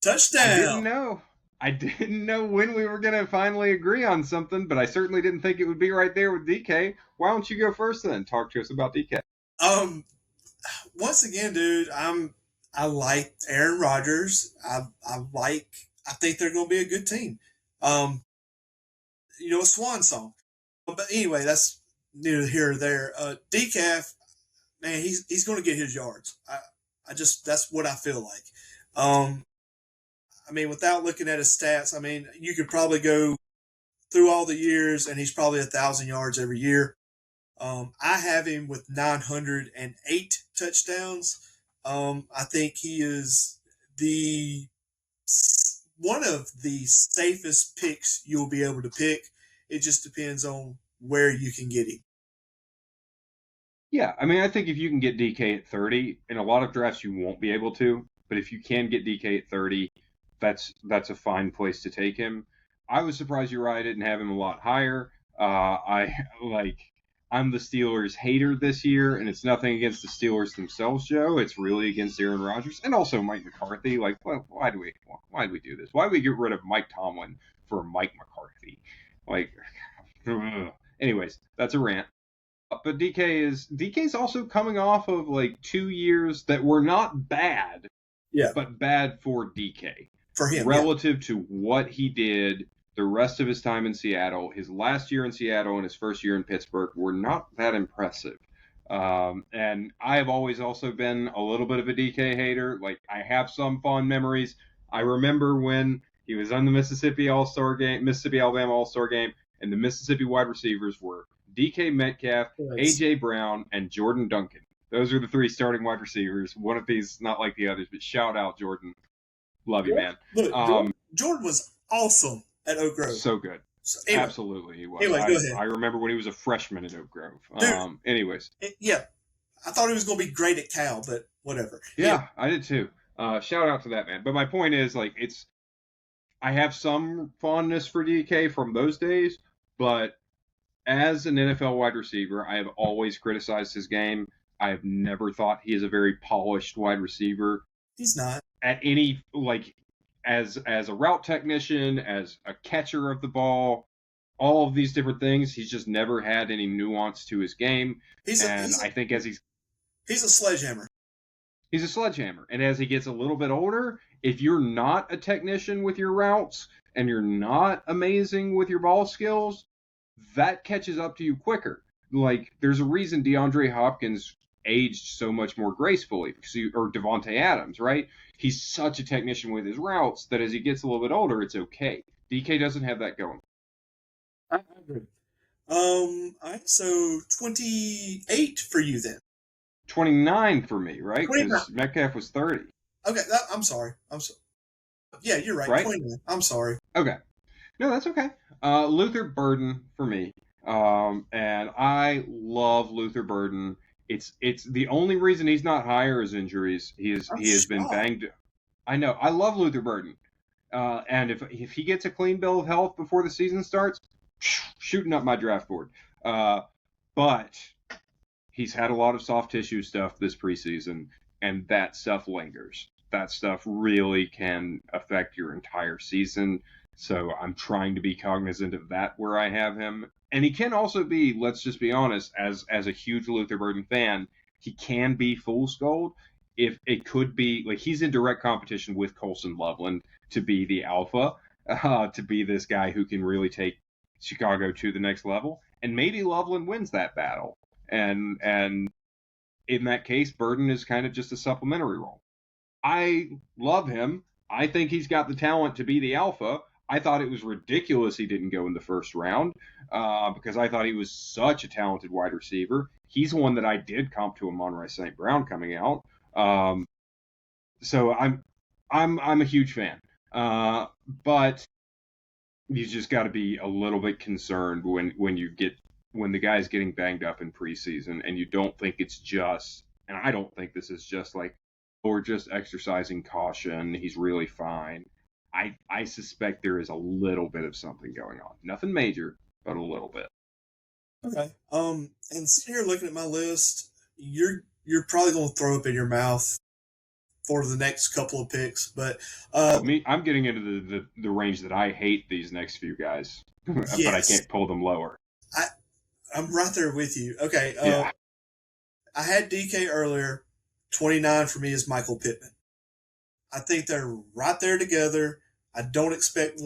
I didn't Touchdown. know. I didn't know when we were going to finally agree on something, but I certainly didn't think it would be right there with DK. Why don't you go first then? Talk to us about DK. Um, Once again, dude, I like Aaron Rodgers. I think they're going to be a good team. Um, a swan song. But anyway, that's neither here or there. Decaf, man, he's going to get his yards. I just that's what I feel like. Um, I mean, without looking at his stats, I mean, you could probably go through all the years, and he's probably 1,000 yards every year. I have him with 908 touchdowns. I think he is the one of the safest picks you'll be able to pick. It just depends on where you can get him. Yeah, I mean, I think if you can get DK at 30, in a lot of drafts you won't be able to, but if you can get DK at 30, that's a fine place to take him. I was surprised Uriah didn't have him a lot higher. I'm the Steelers hater this year, and it's nothing against the Steelers themselves, Joe. It's really against Aaron Rodgers and also Mike McCarthy. Like, why do we do this? Why do we get rid of Mike Tomlin for Mike McCarthy? Like, anyways, that's a rant. But DK's also coming off of like 2 years that were not bad, but bad for DK for him relative to what he did the rest of his time in Seattle. His last year in Seattle and his first year in Pittsburgh were not that impressive. And I have always also been a little bit of a DK hater. Like, I have some fond memories. I remember when he was on the Mississippi Alabama All-Star game, and the Mississippi wide receivers were DK Metcalf, A.J. Brown, and Jordan Duncan. Those are the 3 starting wide receivers. One of these, not like the others, but shout out Jordan. Love you, man. Look, Jordan was awesome at Oak Grove. So good. Anyway, absolutely, he was. Anyway, go ahead. I remember when he was a freshman at Oak Grove. Anyways. I thought he was going to be great at Cal, but whatever. Yeah, I did too. Shout out to that man. But my point is, like, I have some fondness for DK from those days, but as an NFL wide receiver, I have always criticized his game. I have never thought he is a very polished wide receiver. He's not. At any, like, as a route technician, as a catcher of the ball, all of these different things, he's just never had any nuance to his game. I think as he's a sledgehammer. He's a sledgehammer. And as he gets a little bit older, if you're not a technician with your routes and you're not amazing with your ball skills, that catches up to you quicker. Like, there's a reason DeAndre Hopkins aged so much more gracefully, or Devontae Adams, right? He's such a technician with his routes that as he gets a little bit older, it's okay. DK doesn't have that going. I agree. All right, so 28 for you then. 29 for me, right? Because Metcalf was 30. Okay, I'm sorry. Yeah, you're right. 29. I'm sorry. Okay. No, that's okay. Luther Burden for me. And I love Luther Burden. It's the only reason he's not higher is injuries. He has been banged. I know. I love Luther Burden. And if he gets a clean bill of health before the season starts, shooting up my draft board. But he's had a lot of soft tissue stuff this preseason, and that stuff lingers. That stuff really can affect your entire season. So I'm trying to be cognizant of that where I have him. And he can also be, let's just be honest, as a huge Luther Burden fan, he can be fool's gold. If it could be, like, he's in direct competition with Colson Loveland to be the alpha, to be this guy who can really take Chicago to the next level. And maybe Loveland wins that battle. And in that case, Burden is kind of just a supplementary role. I love him. I think he's got the talent to be the alpha. I thought it was ridiculous he didn't go in the first round because I thought he was such a talented wide receiver. He's one that I did comp to Amon-Ra St. Brown coming out. So I'm a huge fan. But you just got to be a little bit concerned when the guy's getting banged up in preseason and you don't think it's just, and I don't think this is just like, we're just exercising caution. He's really fine. I suspect there is a little bit of something going on. Nothing major, but a little bit. Okay. And sitting here looking at my list, you're probably going to throw up in your mouth for the next couple of picks, but I'm getting into the range that I hate these next few guys, yes. But I can't pull them lower. I'm right there with you. Okay. Yeah. I had DK earlier. 29 for me is Michael Pittman. I think they're right there together. I don't expect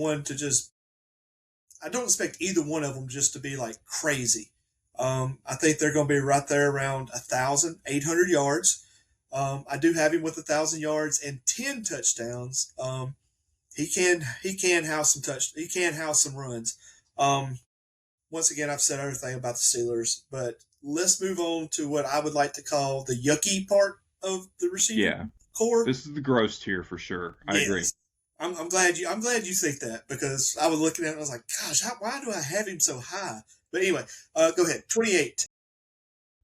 either one of them just to be like crazy. I think they're going to be right there around 1,800 yards. I do have him with 1,000 yards and 10 touchdowns. He can house some runs. Once again, I've said everything about the Steelers, but let's move on to what I would like to call the yucky part of the receiver core. This is the gross tier for sure. I agree. I'm glad you think that, because I was looking at it and I was like, gosh, why do I have him so high? But anyway, go ahead. 28.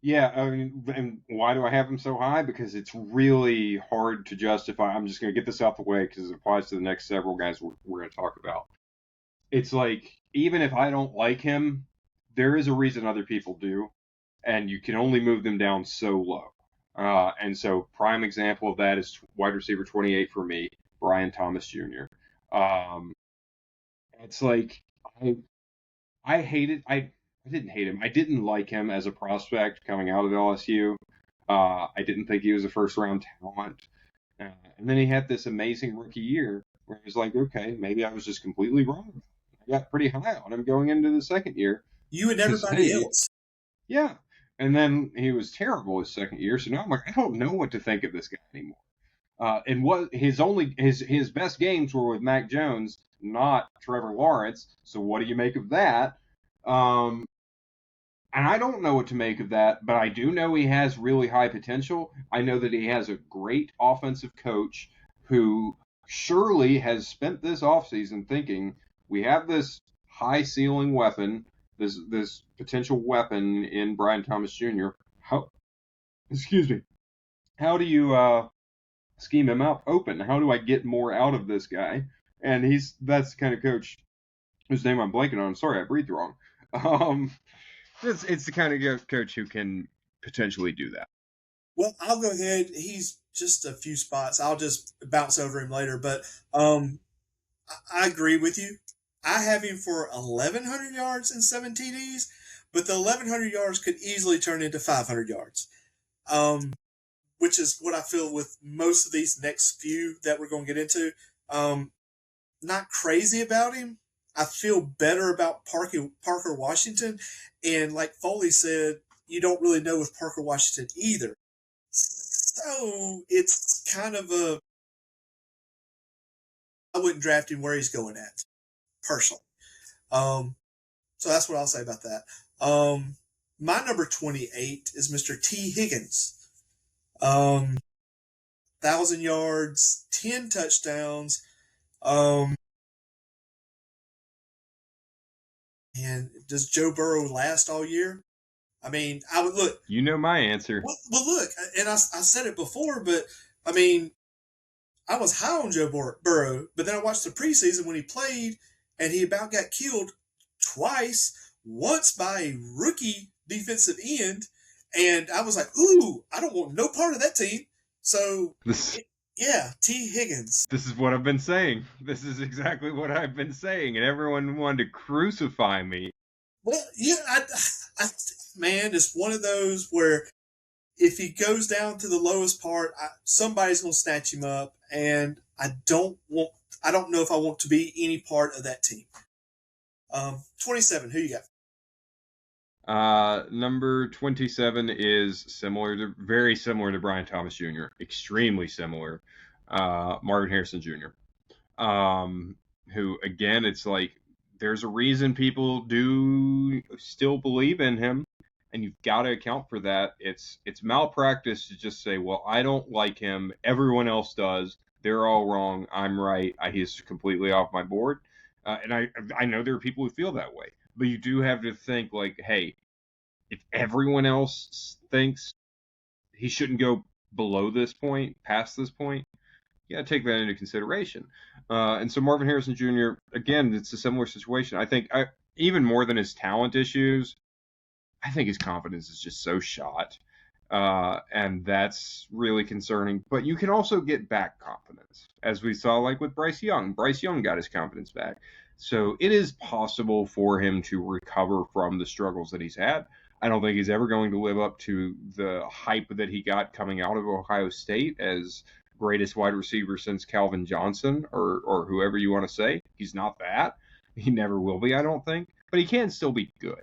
Yeah, I mean, and why do I have him so high? Because it's really hard to justify. I'm just going to get this out the way because it applies to the next several guys we're going to talk about. it's like, even if I don't like him, there is a reason other people do, and you can only move them down so low. And so, prime example of that is wide receiver 28 for me, Brian Thomas Jr. Um, it's like, I I hated I didn't hate him. I didn't like him as a prospect coming out of LSU. I didn't think he was a first round talent. And then he had this amazing rookie year where he was like, okay, maybe I was just completely wrong. I got pretty high on him going into the second year You and because, everybody hey, else. yeah. And then he was terrible his second year. So now I'm like, I don't know what to think of this guy anymore. And what his best games were with Mac Jones, not Trevor Lawrence. So what do you make of that? Um, and I don't know what to make of that, but I do know he has really high potential. I know that he has a great offensive coach who surely has spent this offseason thinking we have this high ceiling weapon, this potential weapon in Brian Thomas Jr. How excuse me. How do you scheme him out open? How do I get more out of this guy? And that's the kind of coach whose name I'm blanking on. I'm sorry, I breathed wrong. Um, it's the kind of coach who can potentially do that. Well, I'll go ahead. He's just a few spots. I'll just bounce over him later. But I agree with you. I have him for 1,100 yards and 7 TDs, but the 1,100 yards could easily turn into 500 yards, which is what I feel with most of these next few that we're going to get into. Not crazy about him. I feel better about Parker Washington. And like Foley said, you don't really know with Parker Washington either. So it's kind of I wouldn't draft him where he's going at, personally. Um, so that's what I'll say about that. My number 28 is Mr. T. Higgins. 1,000 yards, 10 touchdowns. And does Joe Burrow last all year? I mean, I would look. You know my answer. Well look, and I said it before, but I mean, I was high on Joe Burrow, but then I watched the preseason when he played, and he about got killed twice. Once by a rookie defensive end, and I was like, "Ooh, I don't want no part of that team." So, yeah, T. Higgins. This is what I've been saying. This is exactly what I've been saying, and everyone wanted to crucify me. Well, yeah, man, it's one of those where if he goes down to the lowest part, somebody's going to snatch him up, and I don't know if I want to be any part of that team. 27. Who you got? Number 27 is very similar to Brian Thomas Jr. Extremely similar. Marvin Harrison Jr. Who again, it's like there's a reason people do still believe in him, and you've got to account for that. It's malpractice to just say, well, I don't like him, everyone else does, they're all wrong, I'm right, he's completely off my board. And I know there are people who feel that way, but you do have to think like, hey, if everyone else thinks he shouldn't go below this point, past this point, you got to take that into consideration. And so Marvin Harrison Jr., again, it's a similar situation. I think even more than his talent issues, I think his confidence is just so shot. And that's really concerning. But you can also get back confidence, as we saw like with Bryce Young. Bryce Young got his confidence back. So it is possible for him to recover from the struggles that he's had. I don't think he's ever going to live up to the hype that he got coming out of Ohio State as greatest wide receiver since Calvin Johnson or whoever you want to say. He's not that. He never will be, I don't think. But he can still be good,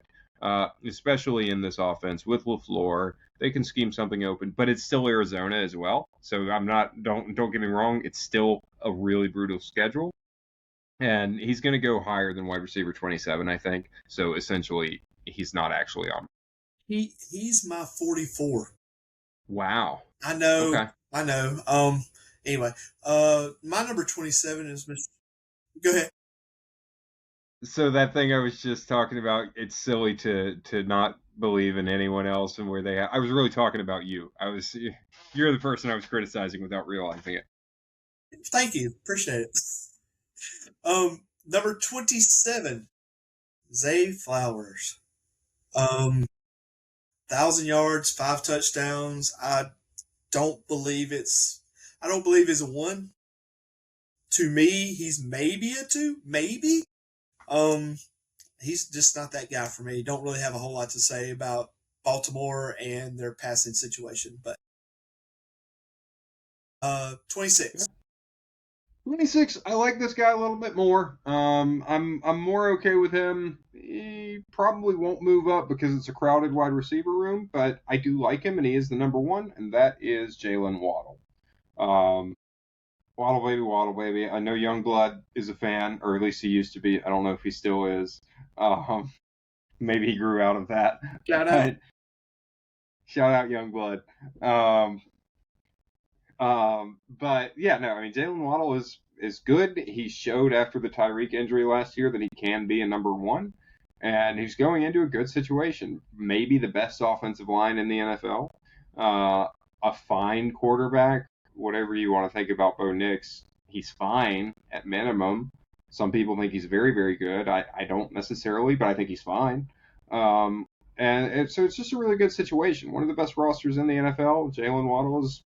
especially in this offense with LaFleur. They can scheme something open, but it's still Arizona as well. So don't get me wrong, it's still a really brutal schedule. And he's going to go higher than wide receiver 27, I think. So essentially, he's not actually on. He's my 44. Wow. I know. Okay. I know. Anyway, my number 27 is Mr. Go ahead. So that thing I was just talking about, it's silly to not believe in anyone else and where they I was really talking about you. You're the person I was criticizing without realizing it. Thank you. Appreciate it. Number 27, Zay Flowers. 1,000 yards, 5 touchdowns. I don't believe it's a one. To me, he's maybe a two, maybe. Um, he's just not that guy for me. Don't really have a whole lot to say about Baltimore and their passing situation. But 26. 26, I like this guy a little bit more. I'm more okay with him. He probably won't move up because it's a crowded wide receiver room, but I do like him, and he is the number one, and that is Jalen Waddle. Waddle baby. I know Youngblood is a fan, or at least he used to be. I don't know if he still is. Maybe he grew out of that. Shout out. Shout out Youngblood. But yeah, no, I mean Jalen Waddle is good. He showed after the Tyreek injury last year that he can be a number one, and he's going into a good situation. Maybe the best offensive line in the NFL. A fine quarterback. Whatever you want to think about Bo Nix, he's fine at minimum. Some people think he's very, very good. I don't necessarily, but I think he's fine. So it's just a really good situation. One of the best rosters in the NFL. Jalen Waddle is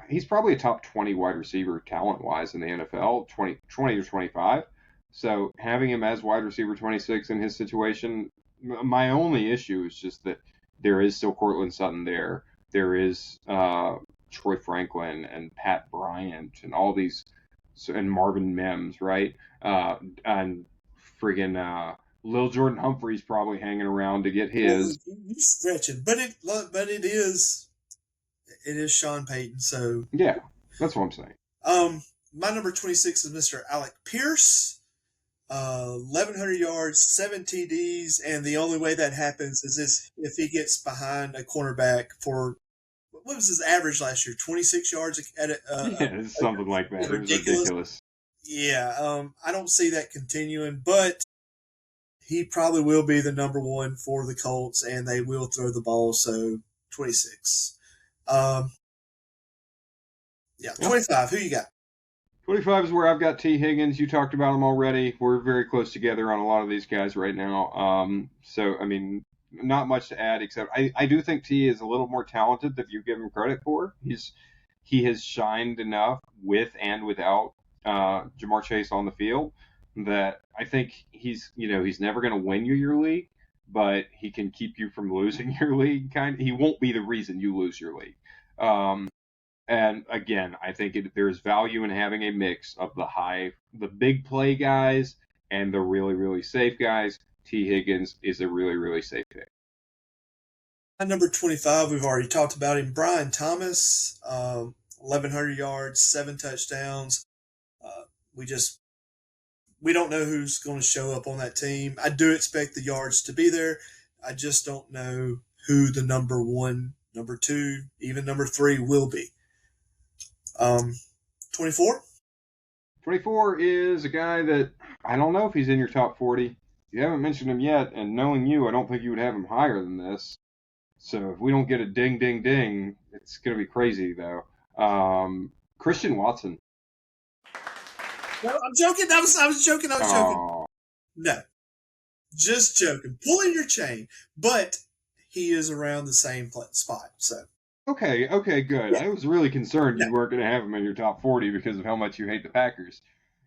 he's probably a top 20 wide receiver talent-wise in the NFL, 20 or 25. So having him as wide receiver 26 in his situation, my only issue is just that there is still Courtland Sutton there. There is Troy Franklin and Pat Bryant and all these, and Marvin Mims, right? And friggin' Lil Jordan Humphrey's probably hanging around to get his. Well, you're stretching, but it is Sean Payton. So yeah, that's what I'm saying. My number 26 is Mr. Alec Pierce. 1,100 yards, 7 TDs, and the only way that happens is if he gets behind a cornerback for what was his average last year? 26 yards at it's something like that. It was ridiculous. Yeah, I don't see that continuing, but he probably will be the number one for the Colts, and they will throw the ball. So 26. Yeah, 25. Who you got? 25 is where I've got T. Higgins. You talked about him already. We're very close together on a lot of these guys right now. So, I mean, not much to add except I do think T is a little more talented than you give him credit for. He has shined enough with and without Ja'Marr Chase on the field that I think he's never going to win you your league, but he can keep you from losing your league. He won't be the reason you lose your league. And again, I think there's value in having a mix of the big play guys and the really, really safe guys. T. Higgins is a really, really safe pick. At number 25, we've already talked about him. Brian Thomas, 1,100 yards, 7 touchdowns. We don't know who's going to show up on that team. I do expect the yards to be there. I just don't know who the number one, number two, even number three will be. 24? 24 is a guy that I don't know if he's in your top 40. You haven't mentioned him yet, and knowing you, I don't think you would have him higher than this. So if we don't get a ding, ding, ding, it's going to be crazy, though. Christian Watson. No, I'm joking. I was joking. No, just joking. Pulling your chain. But he is around the same spot. So. Okay, good. Yeah. I was really concerned you weren't going to have him in your top 40 because of how much you hate the Packers.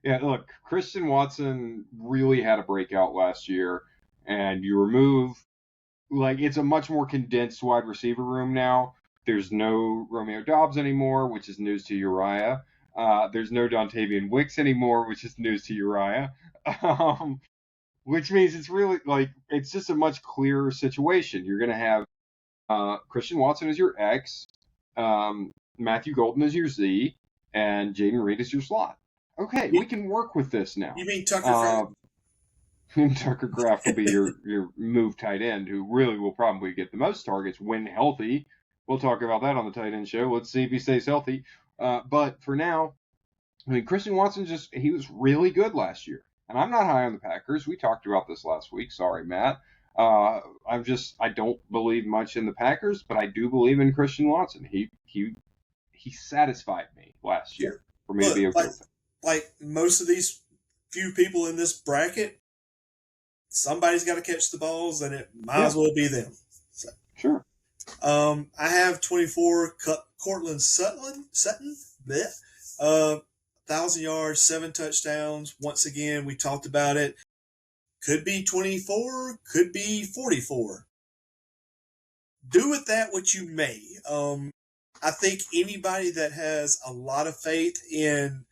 Yeah, look, Christian Watson really had a breakout last year, and you remove, it's a much more condensed wide receiver room now. There's no Romeo Doubs anymore, which is news to Uriah. There's no Dontavian Wicks anymore, which is news to Uriah. Which means it's really, it's just a much clearer situation. You're going to have Christian Watson is your X, Matthew Golden is your Z, and Jaden Reed is your slot. Okay, we can work with this now. You mean Tucker Kraft? Tucker Kraft will be your move tight end, who really will probably get the most targets when healthy. We'll talk about that on the tight end show. Let's see if he stays healthy. But for now, I mean, Christian Watson he was really good last year. And I'm not high on the Packers. We talked about this last week. Sorry, Matt. I don't believe much in the Packers, but I do believe in Christian Watson. He satisfied me last year for me to be okay with him. like most of these few people in this bracket, somebody's got to catch the balls, and it might as well be them. So, Sure. I have 24 Cortland Sutton, 1,000 yards, 7 touchdowns. Once again, we talked about it. Could be 24, could be 44. Do with that what you may. I think anybody that has a lot of faith in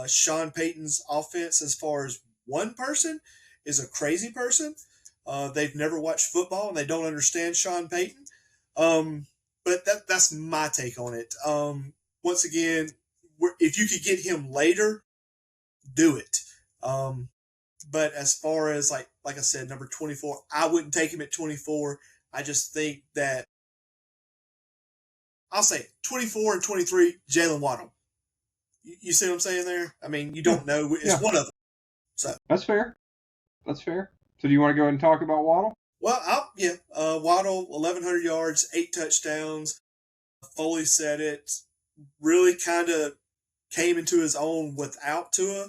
Sean Payton's offense as far as one person is a crazy person. They've never watched football and they don't understand Sean Payton. But that's my take on it. Once again, if you could get him later, do it. But as far as like I said, number 24, I wouldn't take him at 24. I just think that I'll say 24 and 23, Jalen Waddle. You see what I'm saying there? I mean, you don't know. It's one of them. So that's fair. That's fair. So do you want to go ahead and talk about Waddle? Well, Waddle, 1,100 yards, 8 touchdowns. Foley said it. Really kind of came into his own without Tua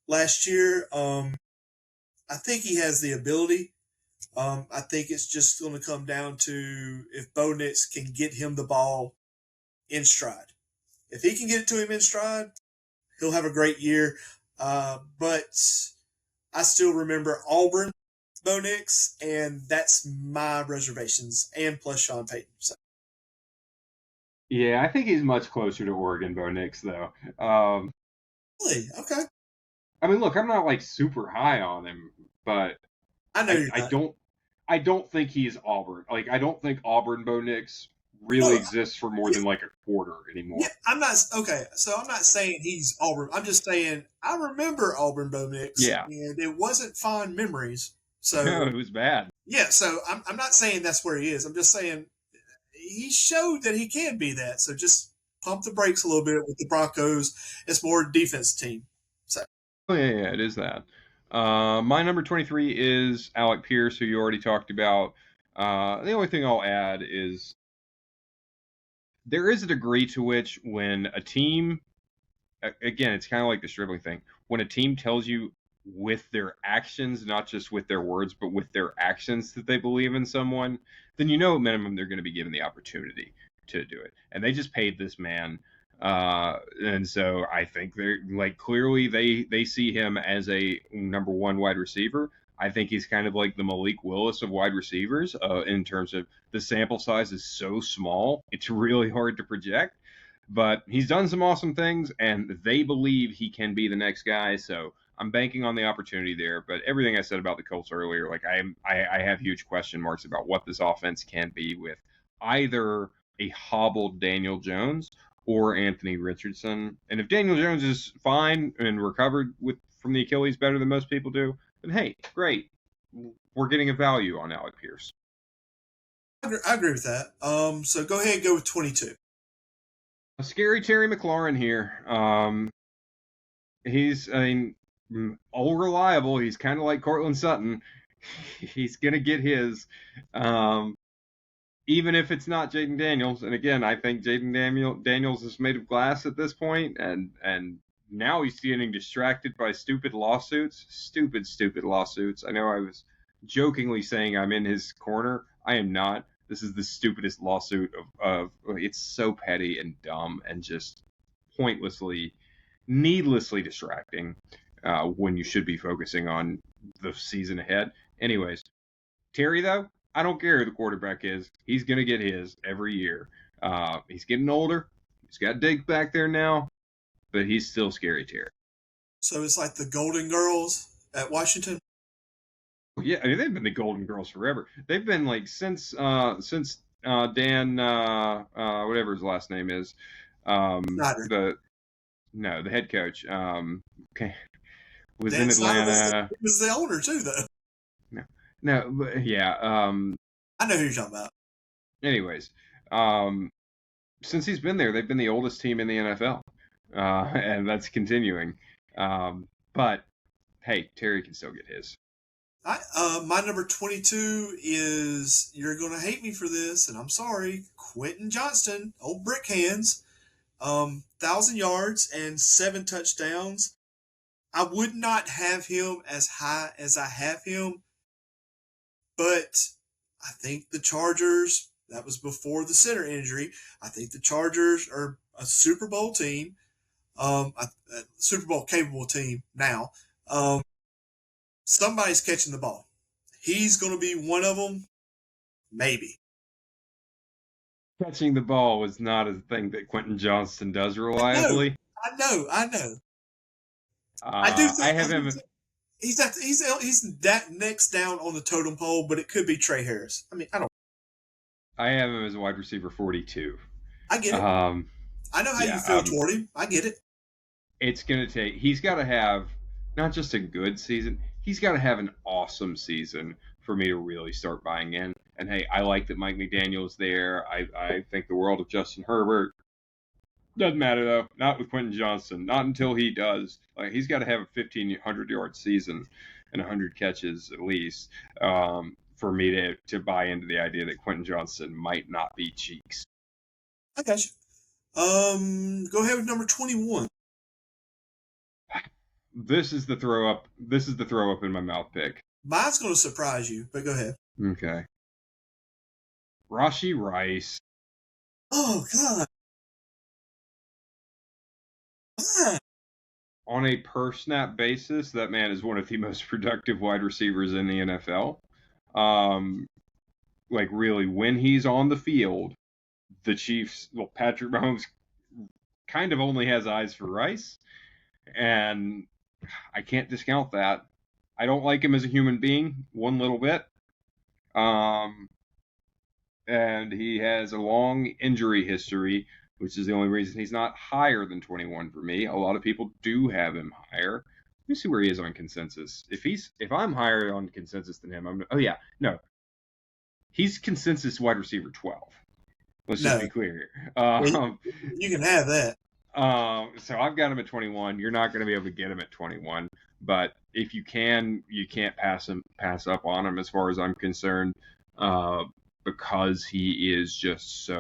last year. I think he has the ability. I think it's just going to come down to if Bo Nix can get him the ball in stride. If he can get it to him in stride, he'll have a great year. But I still remember Auburn, Bo Nix, and that's my reservations, and plus Sean Payton. So. Yeah, I think he's much closer to Oregon Bo Nix, though. Really? Okay. I mean, look, I'm not like super high on him, but I know you're not. I don't think he's Auburn. Like, I don't think Auburn Bo Nix really exists for more than like a quarter anymore. Yeah, I'm not okay. So I'm not saying he's Auburn. I'm just saying I remember Auburn Bo Nix. Yeah, and it wasn't fond memories. So no, it was bad. Yeah, so I'm not saying that's where he is. I'm just saying he showed that he can be that. So just pump the brakes a little bit with the Broncos. It's more defense team. So. Oh yeah, it is that. My number 23 is Alec Pierce, who you already talked about. The only thing I'll add is there is a degree to which when a team, again, it's kind of like the Stribling thing, when a team tells you with their actions, not just with their words, but with their actions that they believe in someone, then you know at minimum they're going to be given the opportunity to do it. And they just paid this man. And so I think they're like clearly they see him as a number one wide receiver. I think he's kind of like the Malik Willis of wide receivers in terms of the sample size is so small. It's really hard to project, but he's done some awesome things and they believe he can be the next guy. So I'm banking on the opportunity there. But everything I said about the Colts earlier, like I have huge question marks about what this offense can be with either a hobbled Daniel Jones or Anthony Richardson. And if Daniel Jones is fine and recovered from the Achilles better than most people do, then hey, great. We're getting a value on Alec Pierce. I agree with that. So go ahead and go with 22. A scary Terry McLaurin here. He's, all reliable. He's kind of like Cortland Sutton. He's going to get his. Even if it's not Jayden Daniels. And again, I think Jayden Daniels is made of glass at this point, and now he's getting distracted by stupid lawsuits. Stupid lawsuits. I know I was jokingly saying I'm in his corner. I am not. This is the stupidest lawsuit of it's so petty and dumb and just needlessly distracting when you should be focusing on the season ahead. Anyways, Terry, though, I don't care who the quarterback is. He's going to get his every year. He's getting older. He's got Diggs back there now, but he's still scary, Terry. So it's like the Golden Girls at Washington? Yeah, I mean, they've been the Golden Girls forever. They've been like since Dan, whatever his last name is. Snyder. The head coach. Okay. Was Dan in Atlanta. He was the owner too, though. No, but yeah. I know who you're talking about. Anyways, since he's been there, they've been the oldest team in the NFL, and that's continuing. But hey, Terry can still get his. My number 22 is, you're going to hate me for this, and I'm sorry, Quentin Johnston, old brick hands, 1,000 yards and 7 touchdowns. I would not have him as high as I have him, but I think the Chargers, that was before the center injury. I think the Chargers are a Super Bowl team, a Super Bowl capable team now. Somebody's catching the ball. He's going to be one of them, maybe. Catching the ball was not a thing that Quentin Johnston does reliably. I know. I have him. He's that next down on the totem pole, but it could be Trey Harris. I mean, I have him as wide receiver 42. I get it. I know how you feel toward him. I get it. It's going to take. He's got to have not just a good season. He's got to have an awesome season for me to really start buying in. And hey, I like that Mike McDaniel's there. I think the world of Justin Herbert. Doesn't matter though. Not with Quentin Johnston. Not until he does. Like, he's got to have a 1,500-yard season and 100 catches at least for me to buy into the idea that Quentin Johnston might not be cheeks. I got you. Go ahead with number 21. This is the throw up. This is the throw up in my mouth pick. Mine's going to surprise you, but go ahead. Okay. Rashee Rice. Oh God. On a per snap basis, that man is one of the most productive wide receivers in the NFL. Like, really, when he's on the field, the Chiefs, Patrick Mahomes kind of only has eyes for Rice, and I can't discount that. I don't like him as a human being one little bit. And he has a long injury history, which is the only reason he's not higher than 21 for me. A lot of people do have him higher. Let me see where he is on consensus. If I'm higher on consensus than him, he's consensus wide receiver 12. Let's just be clear. You can have that. So I've got him at 21. You're not going to be able to get him at 21, but if you can't pass up on him as far as I'm concerned, because he is just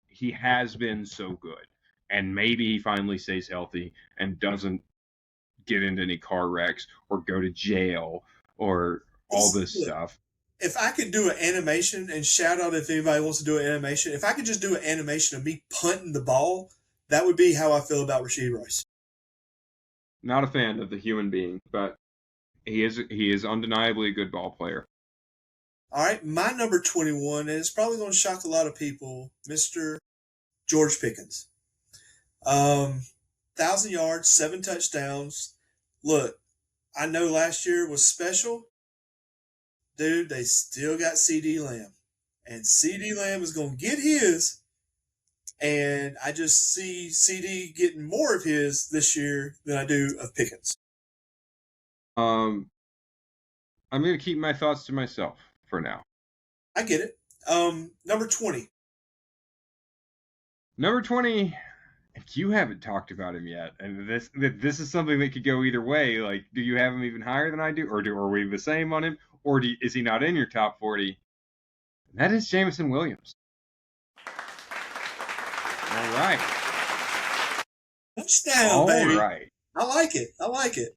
he has been so good, and maybe he finally stays healthy and doesn't get into any car wrecks or go to jail or all this stuff. If I could do an animation, and shout out if anybody wants to do an animation, if I could just do an animation of me punting the ball, that would be how I feel about Rashee Rice. Not a fan of the human being, but he is undeniably a good ball player. All right, my number 21, and it's probably going to shock a lot of people, Mr. George Pickens. 1,000 yards, 7 touchdowns. Look, I know last year was special. Dude, they still got CD Lamb. And CD Lamb is going to get his. And I just see CD getting more of his this year than I do of Pickens. I'm going to keep my thoughts to myself for now. I get it. Number 20. Number 20, you haven't talked about him yet, and this is something that could go either way. Like, do you have him even higher than I do, or are we the same on him, or is he not in your top 40? And that is Jameson Williams. All right. Touchdown, baby. All right. I like it.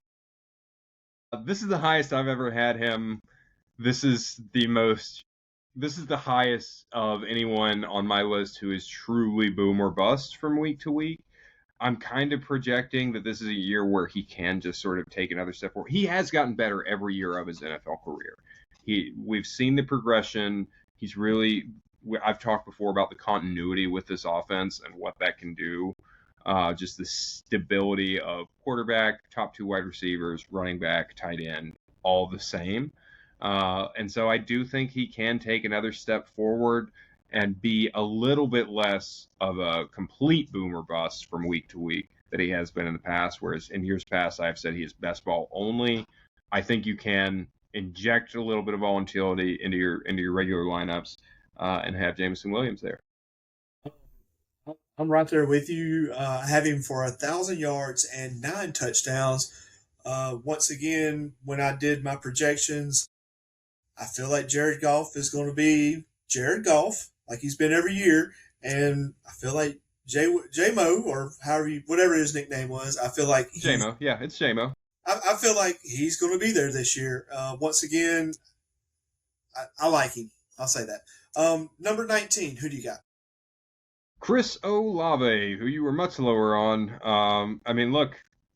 This is the highest I've ever had him. This is the highest of anyone on my list who is truly boom or bust from week to week. I'm kind of projecting that this is a year where he can just sort of take another step forward. He has gotten better every year of his NFL career. We've seen the progression. I've talked before about the continuity with this offense and what that can do. Just the stability of quarterback, top 2 wide receivers, running back, tight end, all the same. And so I do think he can take another step forward and be a little bit less of a complete boom or bust from week to week that he has been in the past, whereas in years past I've said he is best ball only. I think you can inject a little bit of volatility into your regular lineups and have Jameson Williams there. I'm right there with you. I have him for 1,000 yards and 9 touchdowns. Once again, when I did my projections, I feel like Jared Goff is going to be Jared Goff, like he's been every year. And I feel like J-Mo, or whatever his nickname was, I feel like J-Mo. Yeah, it's J-Mo. I feel like he's going to be there this year. Once again, I like him. I'll say that. Number 19, who do you got? Chris Olave, who you were much lower on. I mean, look,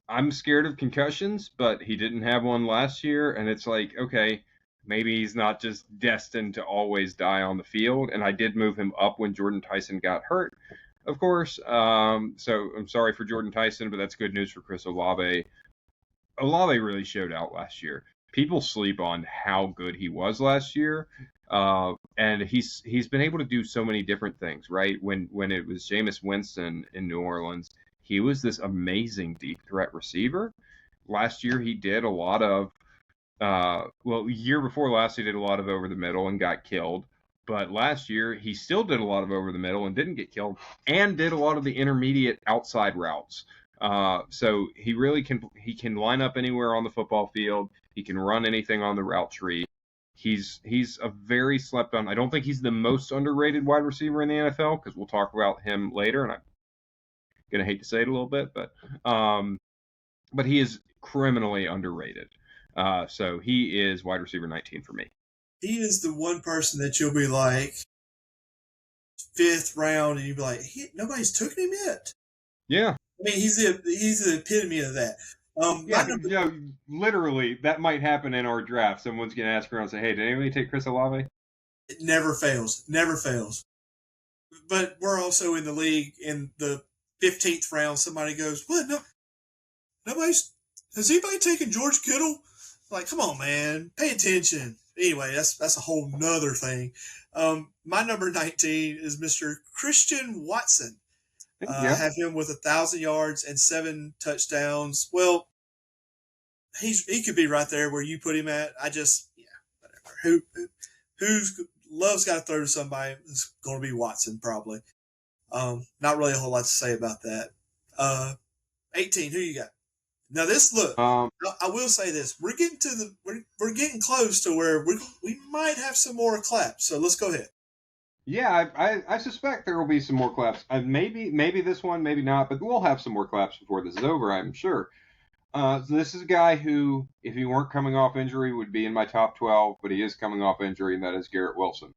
I'm scared of concussions, but he didn't have one last year, and it's like, okay, maybe he's not just destined to always die on the field. And I did move him up when Jordan Tyson got hurt, of course. So I'm sorry for Jordan Tyson, but that's good news for Chris Olave. Olave really showed out last year. People sleep on how good he was last year, and he's been able to do so many different things. Right when it was Jameis Winston in New Orleans, he was this amazing deep threat receiver. Last year he did a lot of year before last he did a lot of over the middle and got killed. But last year he still did a lot of over the middle and didn't get killed, and did a lot of the intermediate outside routes. So he really can line up anywhere on the football field. He can run anything on the route tree. He's a very slept on. I don't think he's the most underrated wide receiver in the NFL, because we'll talk about him later, and I'm gonna hate to say it a little bit, but he is criminally underrated. So he is wide receiver 19 for me. He is the one person that you'll be like, 5th round, and you'll be like, nobody's took him yet. Yeah. I mean, he's the epitome of that. Literally, that might happen in our draft. Someone's going to ask around and say, hey, did anybody take Chris Olave? It never fails. Never fails. But we're also in the league in the 15th round. Somebody goes, what? No, has anybody taken George Kittle? Like, come on, man. Pay attention. Anyway, that's a whole nother thing. My number 19 is Mr. Christian Watson. I have him with 1,000 yards and 7 touchdowns. Well, he could be right there where you put him at. Whatever. Who's love's got to throw to somebody? It's going to be Watson probably. Not really a whole lot to say about that. 18. Who you got? Now I will say this: we're getting close to where we might have some more claps. So let's go ahead. Yeah, I suspect there will be some more claps. Maybe this one, maybe not, but we'll have some more claps before this is over, I'm sure. So this is a guy who, if he weren't coming off injury, would be in my top 12, but he is coming off injury, and that is Garrett Wilson,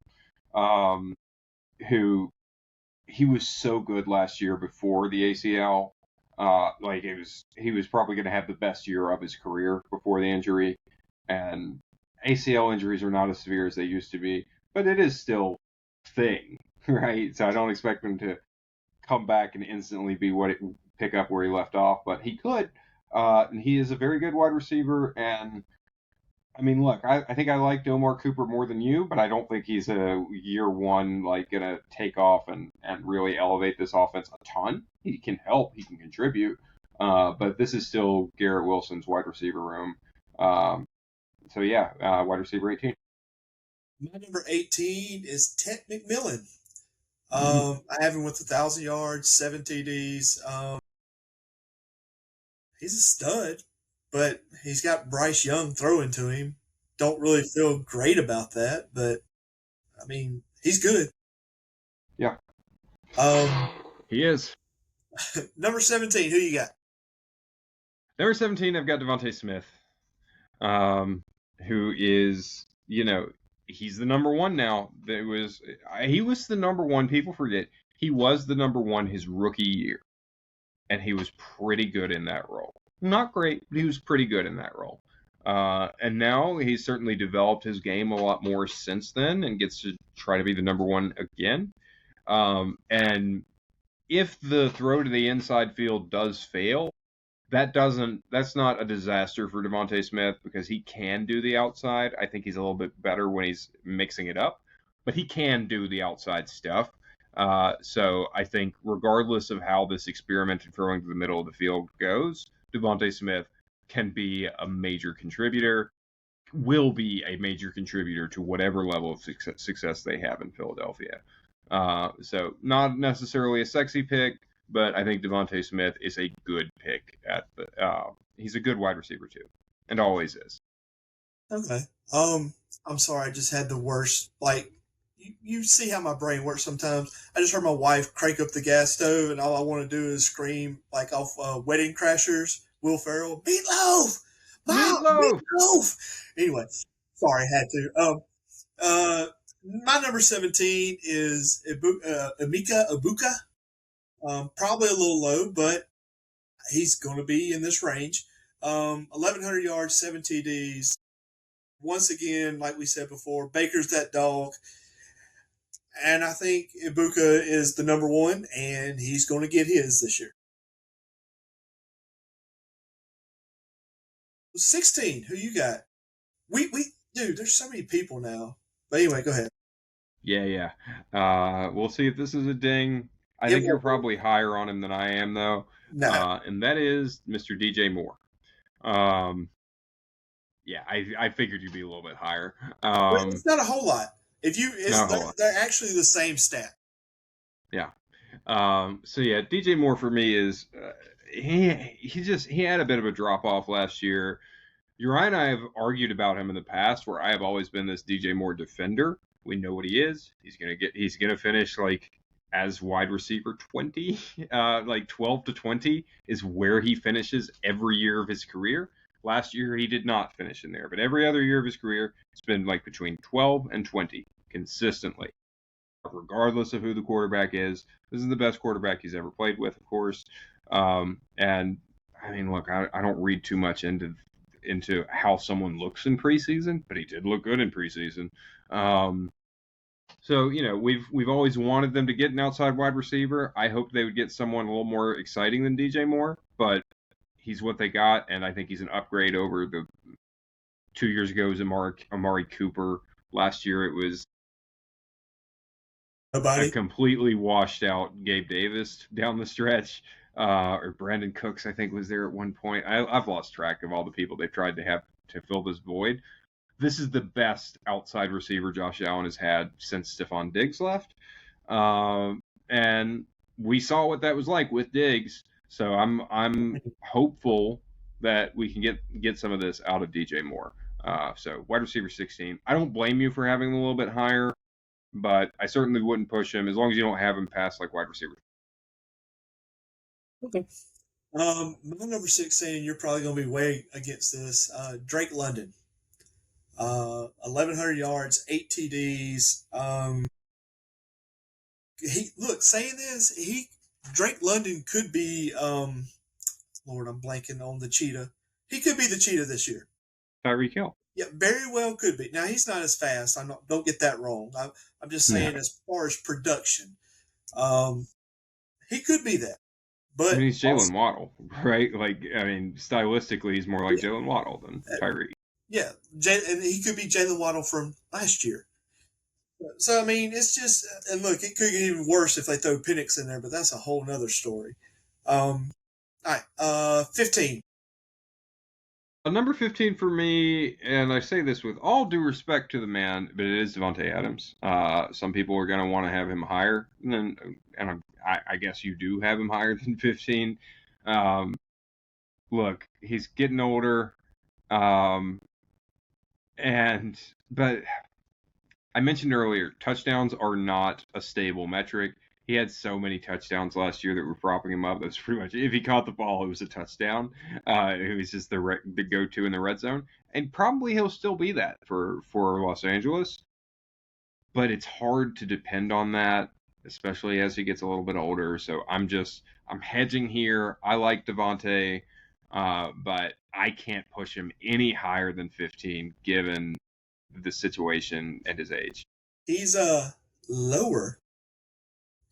who he was so good last year before the ACL. He was probably going to have the best year of his career before the injury, and ACL injuries are not as severe as they used to be, but it is still thing, right? So I don't expect him to come back and instantly pick up where he left off, but he could. And he is a very good wide receiver. And I mean, look, I think I like Omar Cooper more than you, but I don't think he's a year one gonna take off and really elevate this offense a ton. He can help, he can contribute, but this is still Garrett Wilson's wide receiver room. So yeah, wide receiver 18. My number 18 is Ted McMillan. I have him with 1,000 yards, 7 TDs. He's a stud, but he's got Bryce Young throwing to him. Don't really feel great about that, but I mean, he's good. Yeah. He is. Number 17, who you got? Number 17, I've got Devontae Smith, who is, he's the number one now. He was the number one. People forget he was the number one his rookie year, and he was pretty good in that role. Not great, but he was pretty good in that role. And now he's certainly developed his game a lot more since then, and gets to try to be the number one again. And if the throw to the inside field does fail, that's not a disaster for Devontae Smith, because he can do the outside. I think he's a little bit better when he's mixing it up, but he can do the outside stuff. So I think regardless of how this experimented throwing to the middle of the field goes, Devontae Smith can be a major contributor, will be a major contributor to whatever level of success they have in Philadelphia. So not necessarily a sexy pick, but I think Devontae Smith is a good pick he's a good wide receiver too, and always is. Okay. I'm sorry, I just had the worst, you see how my brain works sometimes. I just heard my wife crank up the gas stove, and all I want to do is scream off Wedding Crashers, Will Ferrell, Meatloaf! Meatloaf. Meatloaf. Anyway, sorry, had to. My number 17 is Emeka Ibuka. Probably a little low, but he's going to be in this range. 1,100 yards, 7 TDs. Once again, like we said before, Baker's that dog. And I think Ibuka is the number one, and he's going to get his this year. 16, who you got? Dude, there's so many people now. But anyway, go ahead. Yeah. We'll see if this is a ding. I think you're probably higher on him than I am, though. No. And that is Mr. DJ Moore. Yeah, I figured you'd be a little bit higher. But it's not a whole lot. They're actually the same stat. Yeah. So yeah, DJ Moore for me is he had a bit of a drop off last year. Uriah and I have argued about him in the past, where I have always been this DJ Moore defender. We know what he is. He's gonna finish like as wide receiver 20, like 12 to 20 is where he finishes every year of his career. Last year he did not finish in there, but every other year of his career it's been like between 12 and 20 consistently, regardless of who the quarterback is. This is the best quarterback he's ever played with, of course. And I mean, look, I don't read too much into how someone looks in preseason, but he did look good in preseason. So, you know, we've always wanted them to get an outside wide receiver. I hope they would get someone a little more exciting than DJ Moore, but he's what they got, and I think he's an upgrade over the 2 years ago it was Amari Cooper. Last year it was a completely washed out Gabe Davis down the stretch. Or Brandon Cooks, I think, was there at one point. I've lost track of all the people they've tried to have to fill this void. This is the best outside receiver Josh Allen has had since Stephon Diggs left. And we saw what that was like with Diggs. So I'm hopeful that we can get some of this out of DJ Moore. So wide receiver 16. I don't blame you for having him a little bit higher, but I certainly wouldn't push him as long as you don't have him past like wide receiver. Okay. My number 16, you're probably going to be way against this. Drake London. 1,100 yards, 8 TDs. Drake London could be, Lord, I'm blanking on the cheetah. He could be the cheetah this year. Tyreek Hill. Yeah, very well could be. Now, he's not as fast. Don't get that wrong. I'm just saying as far as production, he could be that. But he's Jalen Waddle, right? Like, I mean, stylistically, he's more like Jalen Waddle than Tyreek. Yeah, and he could be Jalen Waddle from last year. So, I mean, it's just, and look, it could get even worse if they throw Penix in there, but that's a whole nother story. All right, 15. Number 15 for me, and I say this with all due respect to the man, but it is Davante Adams. Some people are going to want to have him higher, and I guess you do have him higher than 15. Look, he's getting older, but I mentioned earlier, touchdowns are not a stable metric. He had so many touchdowns last year that were propping him up. That's pretty much, if he caught the ball, it was a touchdown. It was just the go-to in the red zone. And probably he'll still be that for Los Angeles. But it's hard to depend on that, especially as he gets a little bit older. So I'm hedging here. I like Davante, but I can't push him any higher than 15 given the situation and his age. He's lower.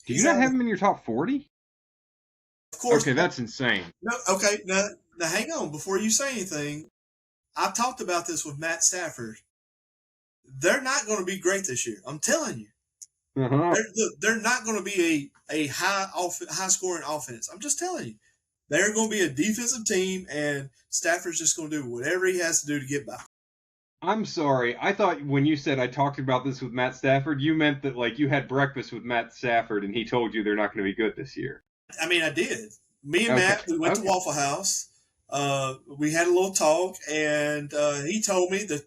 Do you not have him in your top 40? Of course. Okay, that's insane. No, okay, now hang on. Before you say anything, I've talked about this with Matt Stafford. They're not going to be great this year. I'm telling you. Uh-huh. They're not going to be a high scoring offense. I'm just telling you. They're going to be a defensive team, and Stafford's just going to do whatever he has to do to get by. I'm sorry. I thought when you said I talked about this with Matt Stafford, you meant that like you had breakfast with Matt Stafford and he told you they're not going to be good this year. I mean, I did. Me and Matt, we went to Waffle House. We had a little talk, and he told me that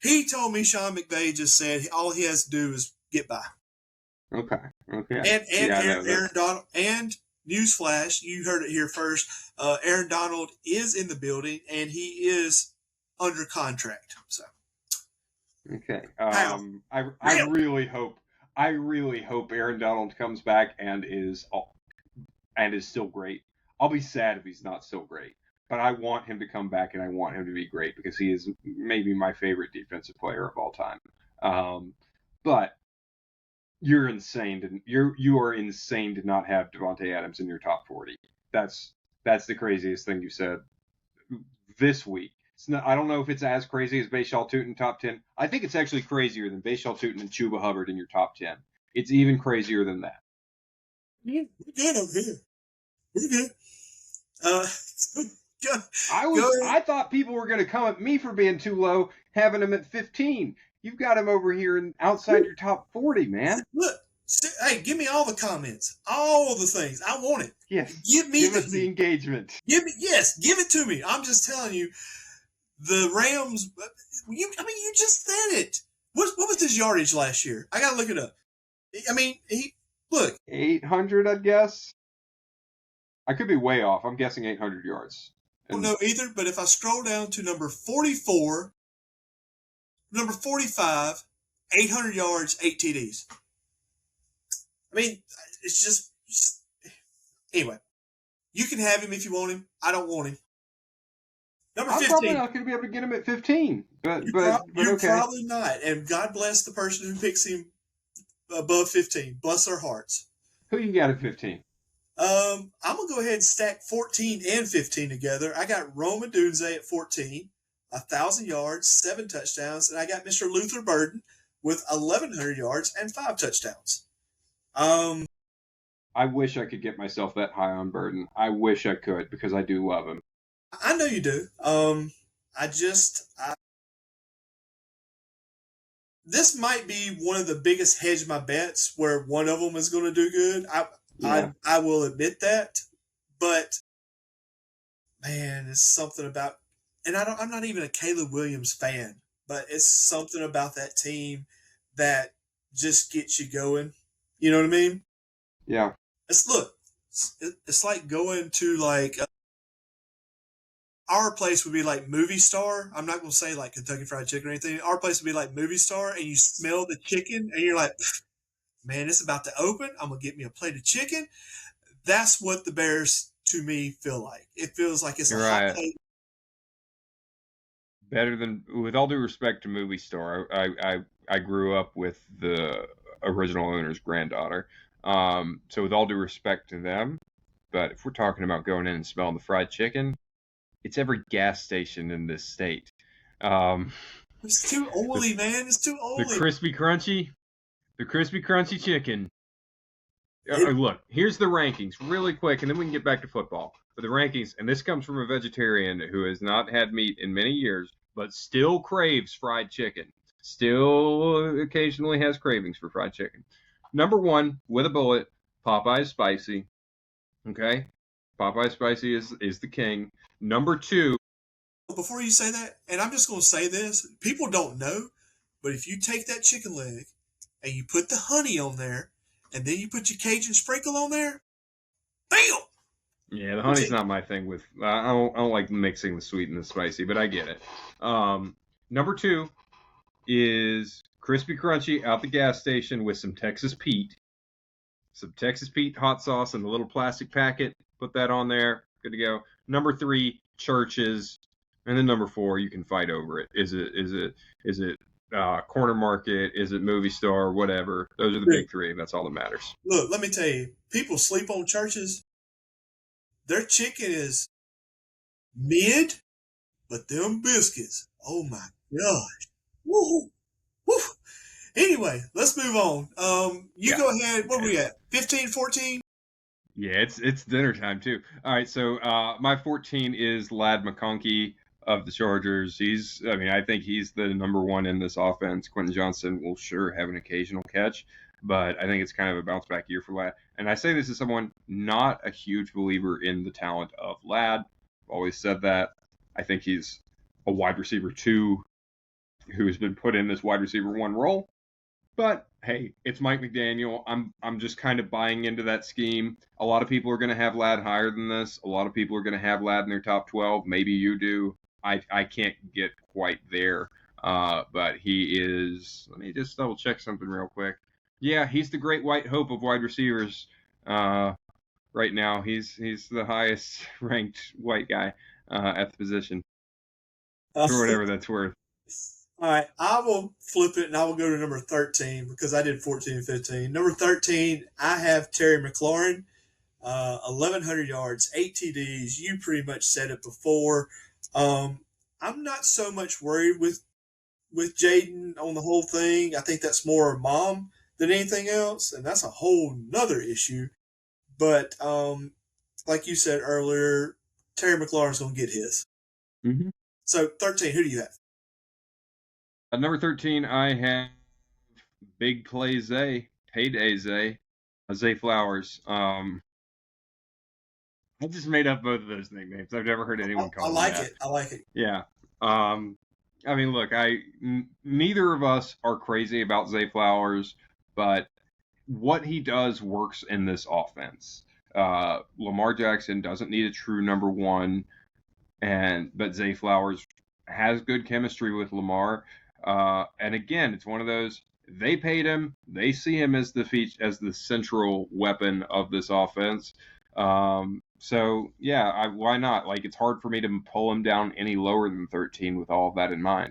he told me Sean McVay just said all he has to do is get by. Okay. And Aaron Donald and newsflash, you heard it here first. Aaron Donald is in the building, and he is under contract. So, Okay. how? I really hope Aaron Donald comes back and is still great. I'll be sad if he's not still great, but I want him to come back and I want him to be great because he is maybe my favorite defensive player of all time. But you're insane you are insane to not have Davante Adams in your top 40. That's the craziest thing you said this week. I don't know if it's as crazy as Bashal Tutin top 10. I think it's actually crazier than Bashal Tutin and Chuba Hubbard in your top 10. It's even crazier than that. Yeah, we're good over here. We're good. I thought people were going to come at me for being too low, having him at 15. You've got him over here and outside your top 40, man. Look, hey, give me all the comments, all the things. I want it. Yes. Give us the engagement. Give it to me. I'm just telling you, the Rams. You just said it. What was his yardage last year? I gotta look it up. I mean, 800, I guess. I could be way off. I'm guessing 800 yards. I don't know either, but if I scroll down to number 44, number 45, 800 yards, 8 TDs. I mean, it's just anyway. You can have him if you want him. I don't want him. Number 15. I'm probably not going to be able to get him at 15, but you're okay. Probably not. And God bless the person who picks him above 15. Bless their hearts. Who you got at 15? I'm gonna go ahead and stack 14 and 15 together. I got Rome Odunze at 14, 1,000 yards, 7 touchdowns, and I got Mr. Luther Burden with 1,100 yards and 5 touchdowns. I wish I could get myself that high on Burden. I wish I could because I do love him. I know you do. This might be one of the biggest hedge my bets where one of them is going to do good. I will admit that, but man, it's something about, and I'm not even a Caleb Williams fan, but it's something about that team that just gets you going. You know what I mean? Yeah. It's like going to like our place would be like Movie Star. I'm not going to say like Kentucky Fried Chicken or anything. Our place would be like Movie Star, and you smell the chicken, and you're like, man, it's about to open. I'm going to get me a plate of chicken. That's what the Bears, to me, feel like. It feels like it's hot plate. Better than, with all due respect to Movie Star, I grew up with the original owner's granddaughter. So with all due respect to them, but if we're talking about going in and smelling the fried chicken, it's every gas station in this state. It's too oily, man. It's too oily. The crispy crunchy chicken. Look, here's the rankings really quick, and then we can get back to football. But the rankings, and this comes from a vegetarian who has not had meat in many years, but still craves fried chicken. Still occasionally has cravings for fried chicken. Number 1, with a bullet, Popeye's Spicy. Okay? Popeye's Spicy is the king. Number 2. Before you say that, and I'm just going to say this, people don't know, but if you take that chicken leg and you put the honey on there, and then you put your Cajun sprinkle on there, bam! Yeah, the honey's not my thing. I don't like mixing the sweet and the spicy, but I get it. Number 2 is crispy crunchy out the gas station with some Texas Pete. Some Texas Pete hot sauce in the little plastic packet. Put that on there. Good to go. Number 3, Church's. And then number 4, you can fight over it. Is it Corner Market? Is it Movie Star? Whatever. Those are the big 3. That's all that matters. Look, let me tell you, people sleep on Church's. Their chicken is mid, but them biscuits, oh my gosh. Woo! Woo! Anyway, let's move on. Go ahead. What are we at? 15, 14? Yeah, it's dinner time too. All right, so my 14 is Ladd McConkey of the Chargers. I think he's the number 1 in this offense. Quentin Johnson will sure have an occasional catch, but I think it's kind of a bounce back year for Ladd. And I say this as someone not a huge believer in the talent of Ladd. I've always said that. I think he's a wide receiver 2 who's been put in this wide receiver 1 role. But hey, it's Mike McDaniel. I'm just kind of buying into that scheme. A lot of people are going to have Ladd higher than this. A lot of people are going to have Ladd in their top 12. Maybe you do. I can't get quite there. But he is. Let me just double check something real quick. Yeah, he's the great white hope of wide receivers. Right now, he's the highest ranked white guy at the position for whatever that's worth. All right, I will flip it and I will go to number 13 because I did 14 and 15. Number 13, I have Terry McLaurin, 1,100 yards, 8 TDs. You pretty much said it before. I'm not so much worried with Jaden on the whole thing. I think that's more mom than anything else, and that's a whole nother issue. But like you said earlier, Terry McLaurin's going to get his. Mm-hmm. So 13, who do you have? At number 13, I have Big Play Zay, Payday Zay, Zay Flowers. I just made up both of those nicknames. I've never heard anyone call them that. I like it. Yeah. I mean, look, neither of us are crazy about Zay Flowers, but what he does works in this offense. Lamar Jackson doesn't need a true number one, but Zay Flowers has good chemistry with Lamar. And again, it's one of those. They paid him. They see him as the central weapon of this offense. So yeah, why not? Like, it's hard for me to pull him down any lower than 13 with all of that in mind.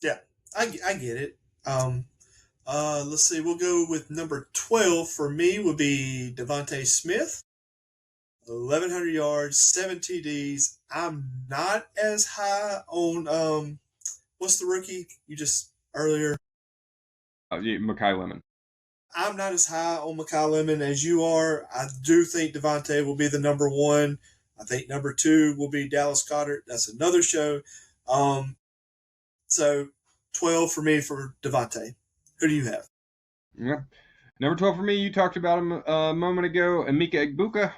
Yeah, I get it. Let's see. We'll go with number 12 for me. Would be Devontae Smith, 1,100 yards, 7 TDs. I'm not as high on what's the rookie you just earlier? Mekhi Lemon. I'm not as high on Mekhi Lemon as you are. I do think Devontae will be the number one. I think number 2 will be Dallas Goedert. That's another show. So 12 for me for Devontae. Who do you have? Yeah. Number 12 for me, you talked about him a moment ago, Emeka Egbuka,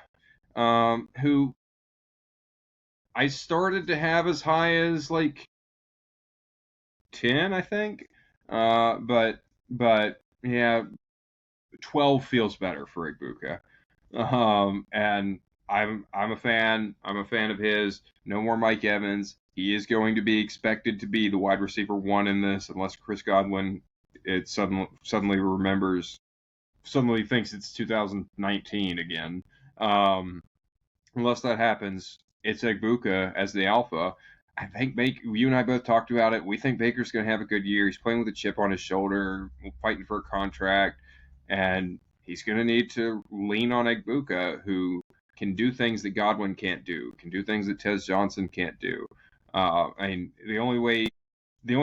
who I started to have as high as like 10, I think. But yeah, 12 feels better for Egbuka. And I'm a fan. I'm a fan of his. No more Mike Evans. He is going to be expected to be the wide receiver 1 in this, unless Chris Godwin suddenly thinks it's 2019 again. Unless that happens, it's Egbuka as the alpha. I think you and I both talked about it. We think Baker's going to have a good year. He's playing with a chip on his shoulder, fighting for a contract, and he's going to need to lean on Egbuka, who can do things that Godwin can't do, can do things that Tez Johnson can't do. I mean, the only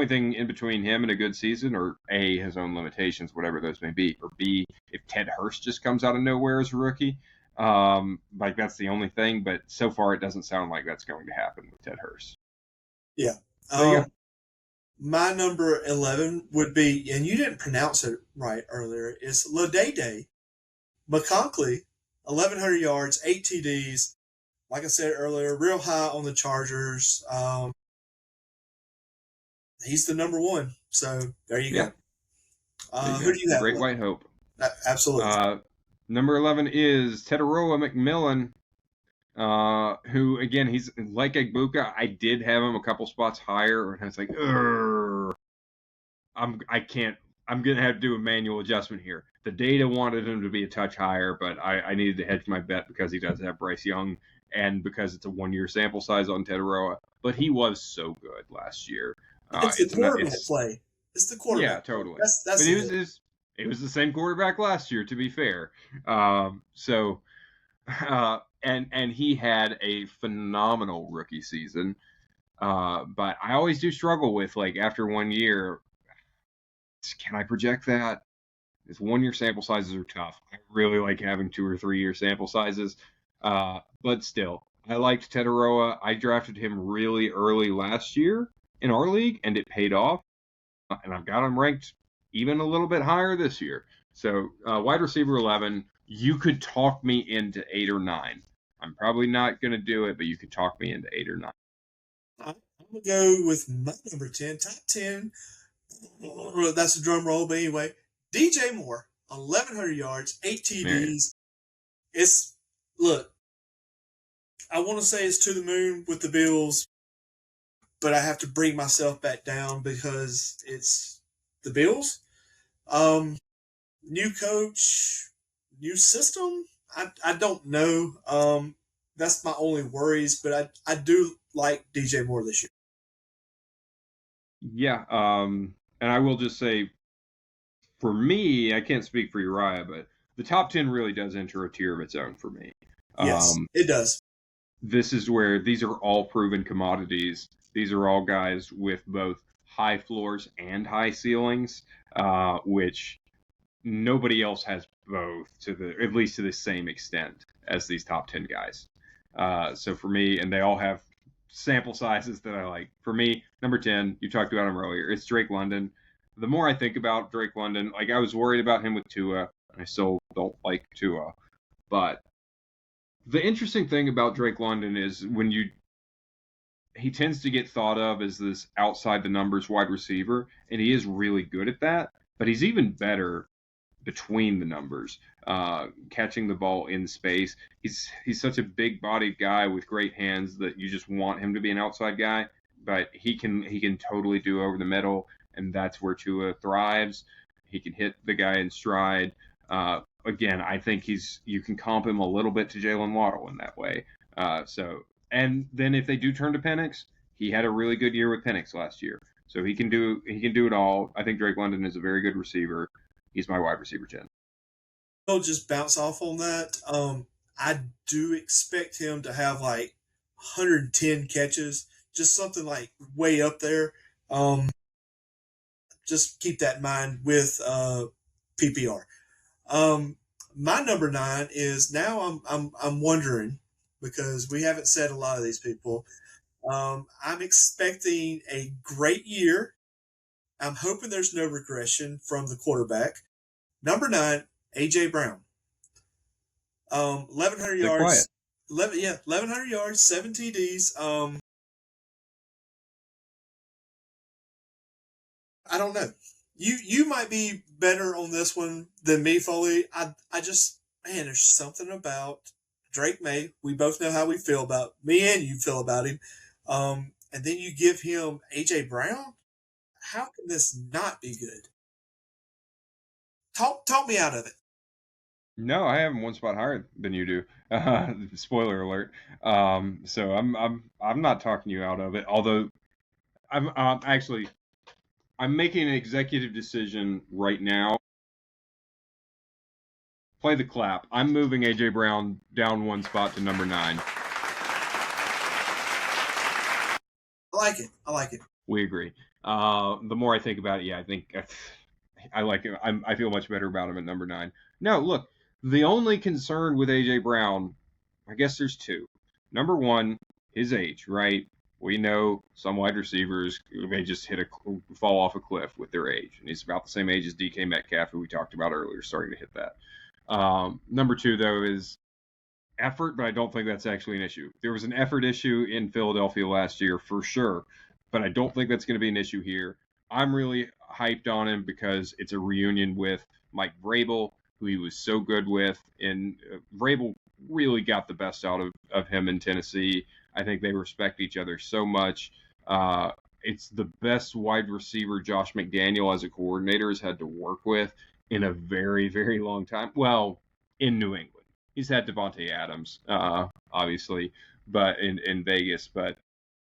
thing in between him and a good season, or A, his own limitations, whatever those may be, or B, if Ted Hurst just comes out of nowhere as a rookie, like that's the only thing. But so far, it doesn't sound like that's going to happen with Ted Hurst. Yeah. So, my number 11 would be, and you didn't pronounce it right earlier, is Ladede McConkley, 1,100 yards, 8 TDs. Like I said earlier, real high on the Chargers. He's the number 1. So there you go. Who do you have? Great White Hope. Absolutely. Number 11 is Teteroa McMillan, who, again, he's like Egbuka. I did have him a couple spots higher, and I was like, I'm going to have to do a manual adjustment here. The data wanted him to be a touch higher, but I needed to hedge my bet because he does have Bryce Young and because it's a 1-year sample size on Teteroa. But he was so good last year. It's the quarterback play. It's the quarterback. Yeah, totally. That's but it was the same quarterback last year, to be fair. And he had a phenomenal rookie season. But I always do struggle with, like, after 1 year, can I project that? It's 1-year sample sizes are tough. I really like having 2 or 3 year sample sizes. But still, I liked Teteroa. I drafted him really early last year in our league, and it paid off. And I've got him ranked even a little bit higher this year. So wide receiver 11, you could talk me into 8 or 9. I'm probably not going to do it, but you could talk me into 8 or 9. I'm going to go with my number 10. Top 10. That's a drum roll, but anyway. DJ Moore, 1,100 yards, 8 Man. TDs. Look, I want to say it's to the moon with the Bills, but I have to bring myself back down because it's the Bills. New coach, new system. I don't know. That's my only worries, but I do like DJ Moore this year. Yeah. And I will just say, for me, I can't speak for Uriah, but the top 10 really does enter a tier of its own for me. Yes, it does. This is where these are all proven commodities. These are all guys with both high floors and high ceilings, which nobody else has both at least to the same extent as these top 10 guys. So for me, and they all have sample sizes that I like. For me, number 10, you talked about him earlier, it's Drake London. The more I think about Drake London, like I was worried about him with Tua, and I still don't like Tua, but the interesting thing about Drake London is he tends to get thought of as this outside the numbers wide receiver, and he is really good at that, but he's even better between the numbers, catching the ball in space. He's such a big bodied guy with great hands that you just want him to be an outside guy, but he can totally do over the middle, and that's where Tua thrives. He can hit the guy in stride. Again, I think you can comp him a little bit to Jalen Waddle in that way. And then if they do turn to Penix, he had a really good year with Penix last year, so he can do it all. I think Drake London is a very good receiver. He's my wide receiver 10. I'll just bounce off on that. I do expect him to have like 110 catches, just something like way up there. Just keep that in mind with PPR. My number 9 is now I'm wondering because we haven't said a lot of these people. I'm expecting a great year. I'm hoping there's no regression from the quarterback. Number 9, AJ Brown. 1,100 yards. 1,100 yards, 7 TDs. I don't know. You might be better on this one than me, Foley. I just, man, there's something about Drake May. We both know how we feel about me and you feel about him. And then you give him AJ Brown. How can this not be good? Talk me out of it. No, I have him one spot higher than you do. Spoiler alert. So I'm not talking you out of it. Although I'm actually I'm making an executive decision right now. Play the clap. I'm moving AJ Brown down one spot to number 9. I like it. We agree. The more I think about it, yeah, I think I like him. I feel much better about him at number 9. No, look, the only concern with AJ Brown, I guess there's two. Number one, his age, right? We know some wide receivers may just fall off a cliff with their age, and he's about the same age as DK Metcalf, who we talked about earlier, starting to hit that. Number two, though, is effort, but I don't think that's actually an issue. There was an effort issue in Philadelphia last year for sure, but I don't think that's going to be an issue here. I'm really hyped on him because it's a reunion with Mike Vrabel, who he was so good with, and Vrabel really got the best out of him in Tennessee. I think they respect each other so much. It's the best wide receiver Josh McDaniel as a coordinator has had to work with in a very, very long time. Well, in New England. He's had Devontae Adams, obviously, but in Vegas. But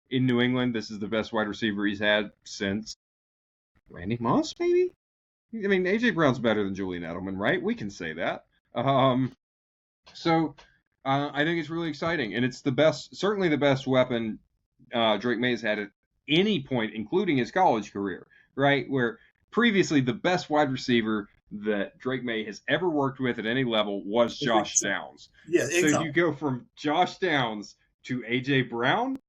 in New England, this is the best wide receiver he's had since Randy Moss, maybe? I mean, A.J. Brown's better than Julian Edelman, right? We can say that. So I think it's really exciting, and it's certainly the best weapon Drake May has had at any point, including his college career, right? Where previously the best wide receiver that Drake May has ever worked with at any level was Josh Downs. Yeah, exactly. So you go from Josh Downs to A.J. Brown.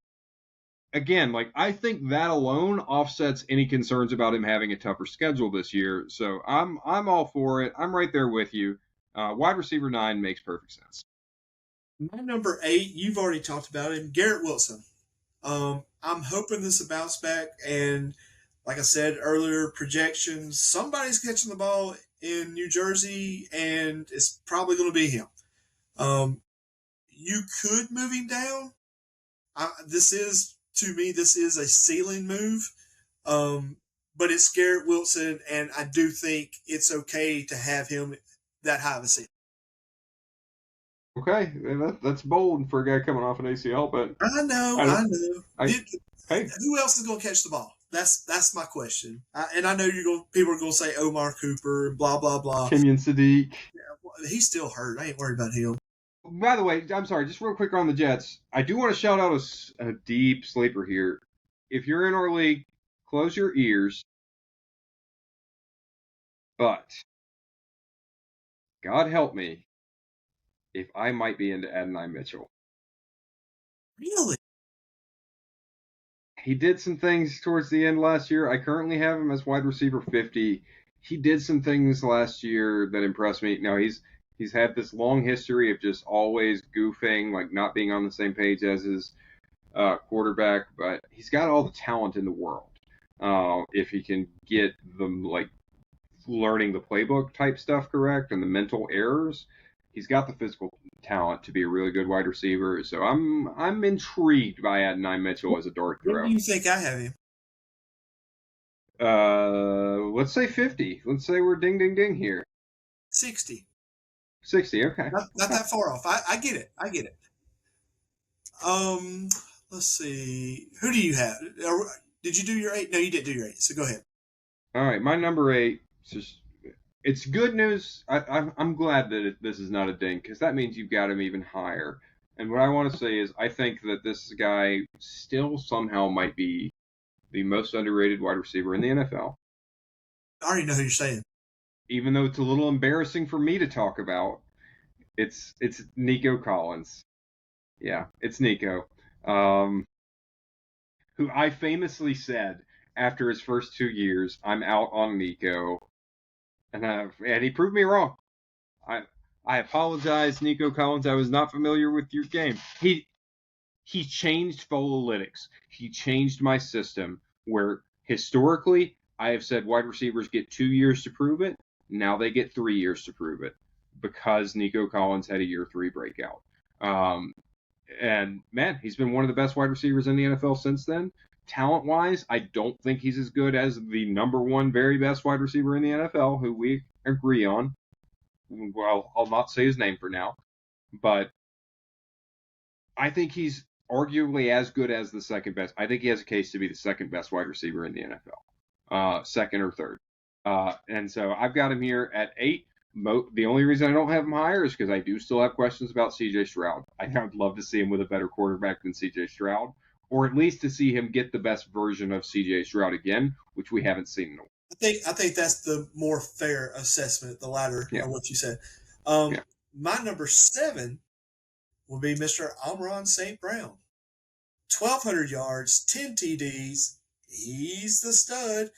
Again, like I think that alone offsets any concerns about him having a tougher schedule this year. So I'm all for it. I'm right there with you. Wide receiver 9 makes perfect sense. My number 8, you've already talked about him, Garrett Wilson. I'm hoping this is a bounce back, and like I said earlier, projections. Somebody's catching the ball in New Jersey, and it's probably going to be him. You could move him down. To me, this is a ceiling move. But it's Garrett Wilson, and I do think it's okay to have him that high of a ceiling. Okay, that's bold for a guy coming off an ACL, but I know. Hey, who else is going to catch the ball? That's my question. And I know people are going to say Omar Cooper and blah blah blah. Kenyon Sadiq. Yeah, he's still hurt. I ain't worried about him. By the way, I'm sorry, just real quick on the Jets. I do want to shout out a deep sleeper here. If you're in our league, close your ears. But God help me if I might be into Adonai Mitchell. Really? He did some things towards the end last year. I currently have him as wide receiver 50. He did some things last year that impressed me. Now, he's had this long history of just always goofing, like not being on the same page as his quarterback, but he's got all the talent in the world. If he can get them like learning the playbook type stuff correct and the mental errors, he's got the physical talent to be a really good wide receiver. So I'm intrigued by Adonai Mitchell as a dart throw. Where do you think I have him? Let's say 50. Let's say we're ding ding ding here. 60. 60, okay. Not that far off. I get it. Let's see. Who do you have? Did you do your 8? No, you didn't do your 8. So go ahead. All right, my number 8. It's good news. I'm glad that this is not a ding, because that means you've got him even higher. And what I want to say is I think that this guy still somehow might be the most underrated wide receiver in the NFL. I already know who you're saying. Even though it's a little embarrassing for me to talk about, it's Nico Collins. Yeah, it's Nico. Who I famously said after his first 2 years, I'm out on Nico. And he proved me wrong. I apologize, Nico Collins. I was not familiar with your game. He changed Folalytics. He changed my system where historically I have said wide receivers get 2 years to prove it. Now they get 3 years to prove it because Nico Collins had a year 3 breakout. And man, he's been one of the best wide receivers in the NFL since then. Talent-wise, I don't think he's as good as the number 1 very best wide receiver in the NFL, who we agree on. Well, I'll not say his name for now, but I think he's arguably as good as the second best. I think he has a case to be the second best wide receiver in the NFL, second or third. And so I've got him here at 8. The only reason I don't have him higher is because I do still have questions about C.J. Stroud. I would love to see him with a better quarterback than C.J. Stroud, or at least to see him get the best version of C.J. Stroud again, which we haven't seen in a while. I think that's the more fair assessment, the latter of what you said. My number 7 will be Mr. Amon St. Brown. 1,200 yards, 10 TDs. He's the stud.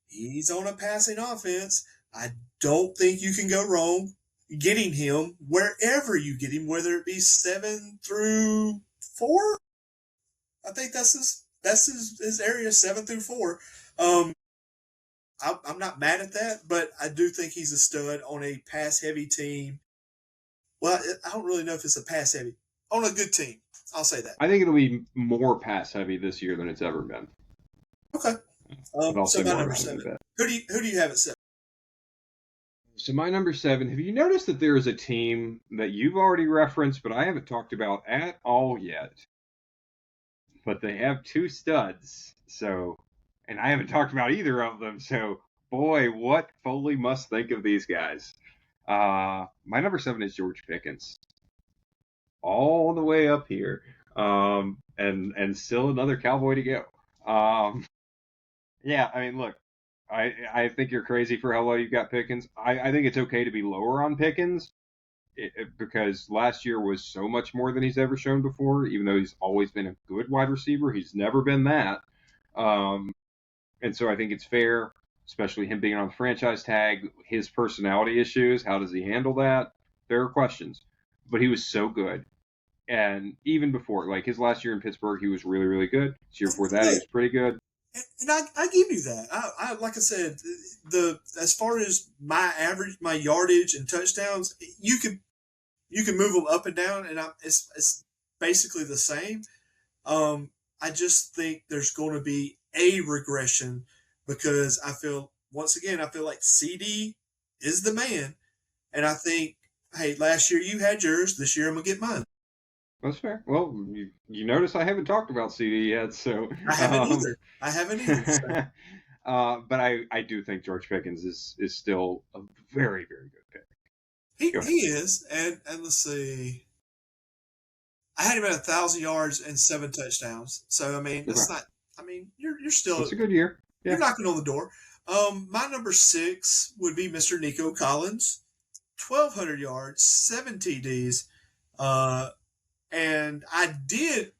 He's on a passing offense. I don't think you can go wrong getting him wherever you get him, whether it be 7 through 4. I think that's his area, 7 through 4. I'm not mad at that, but I do think he's a stud on a pass-heavy team. Well, I don't really know if it's a pass-heavy. On a good team, I'll say that. I think it'll be more pass-heavy this year than it's ever been. Okay. So my number 7. Who do you have at 7? So my number 7, have you noticed that there is a team that you've already referenced, but I haven't talked about at all yet? But they have 2 studs, and I haven't talked about either of them, so boy, what Foley must think of these guys. My number 7 is George Pickens. All the way up here. And still another Cowboy to go. Yeah, I mean, look, I think you're crazy for how low you've got Pickens. I think it's okay to be lower on Pickens because last year was so much more than he's ever shown before. Even though he's always been a good wide receiver, he's never been that. And so I think it's fair, especially him being on the franchise tag, his personality issues. How does he handle that? There are questions. But he was so good. And even before, like his last year in Pittsburgh, he was really, really good. His year before that, he was pretty good. And I give you that. I like I said, as far as my yardage and touchdowns, you can move them up and down, and it's basically the same. I just think there's going to be a regression because I feel like CD is the man, and I think, hey, last year you had yours, this year I'm gonna get mine. That's fair. Well, you notice I haven't talked about CD yet, so I haven't either. I haven't either. So. But I do think George Pickens is still a very, very good pick. He is, and let's see. I had him at 1,000 yards and 7 touchdowns. So I mean, it's not. I mean, you're still. It's a good year. Yeah. You're knocking on the door. My number 6 would be Mr. Nico Collins, 1,200 yards, 7 TDs, and I didn't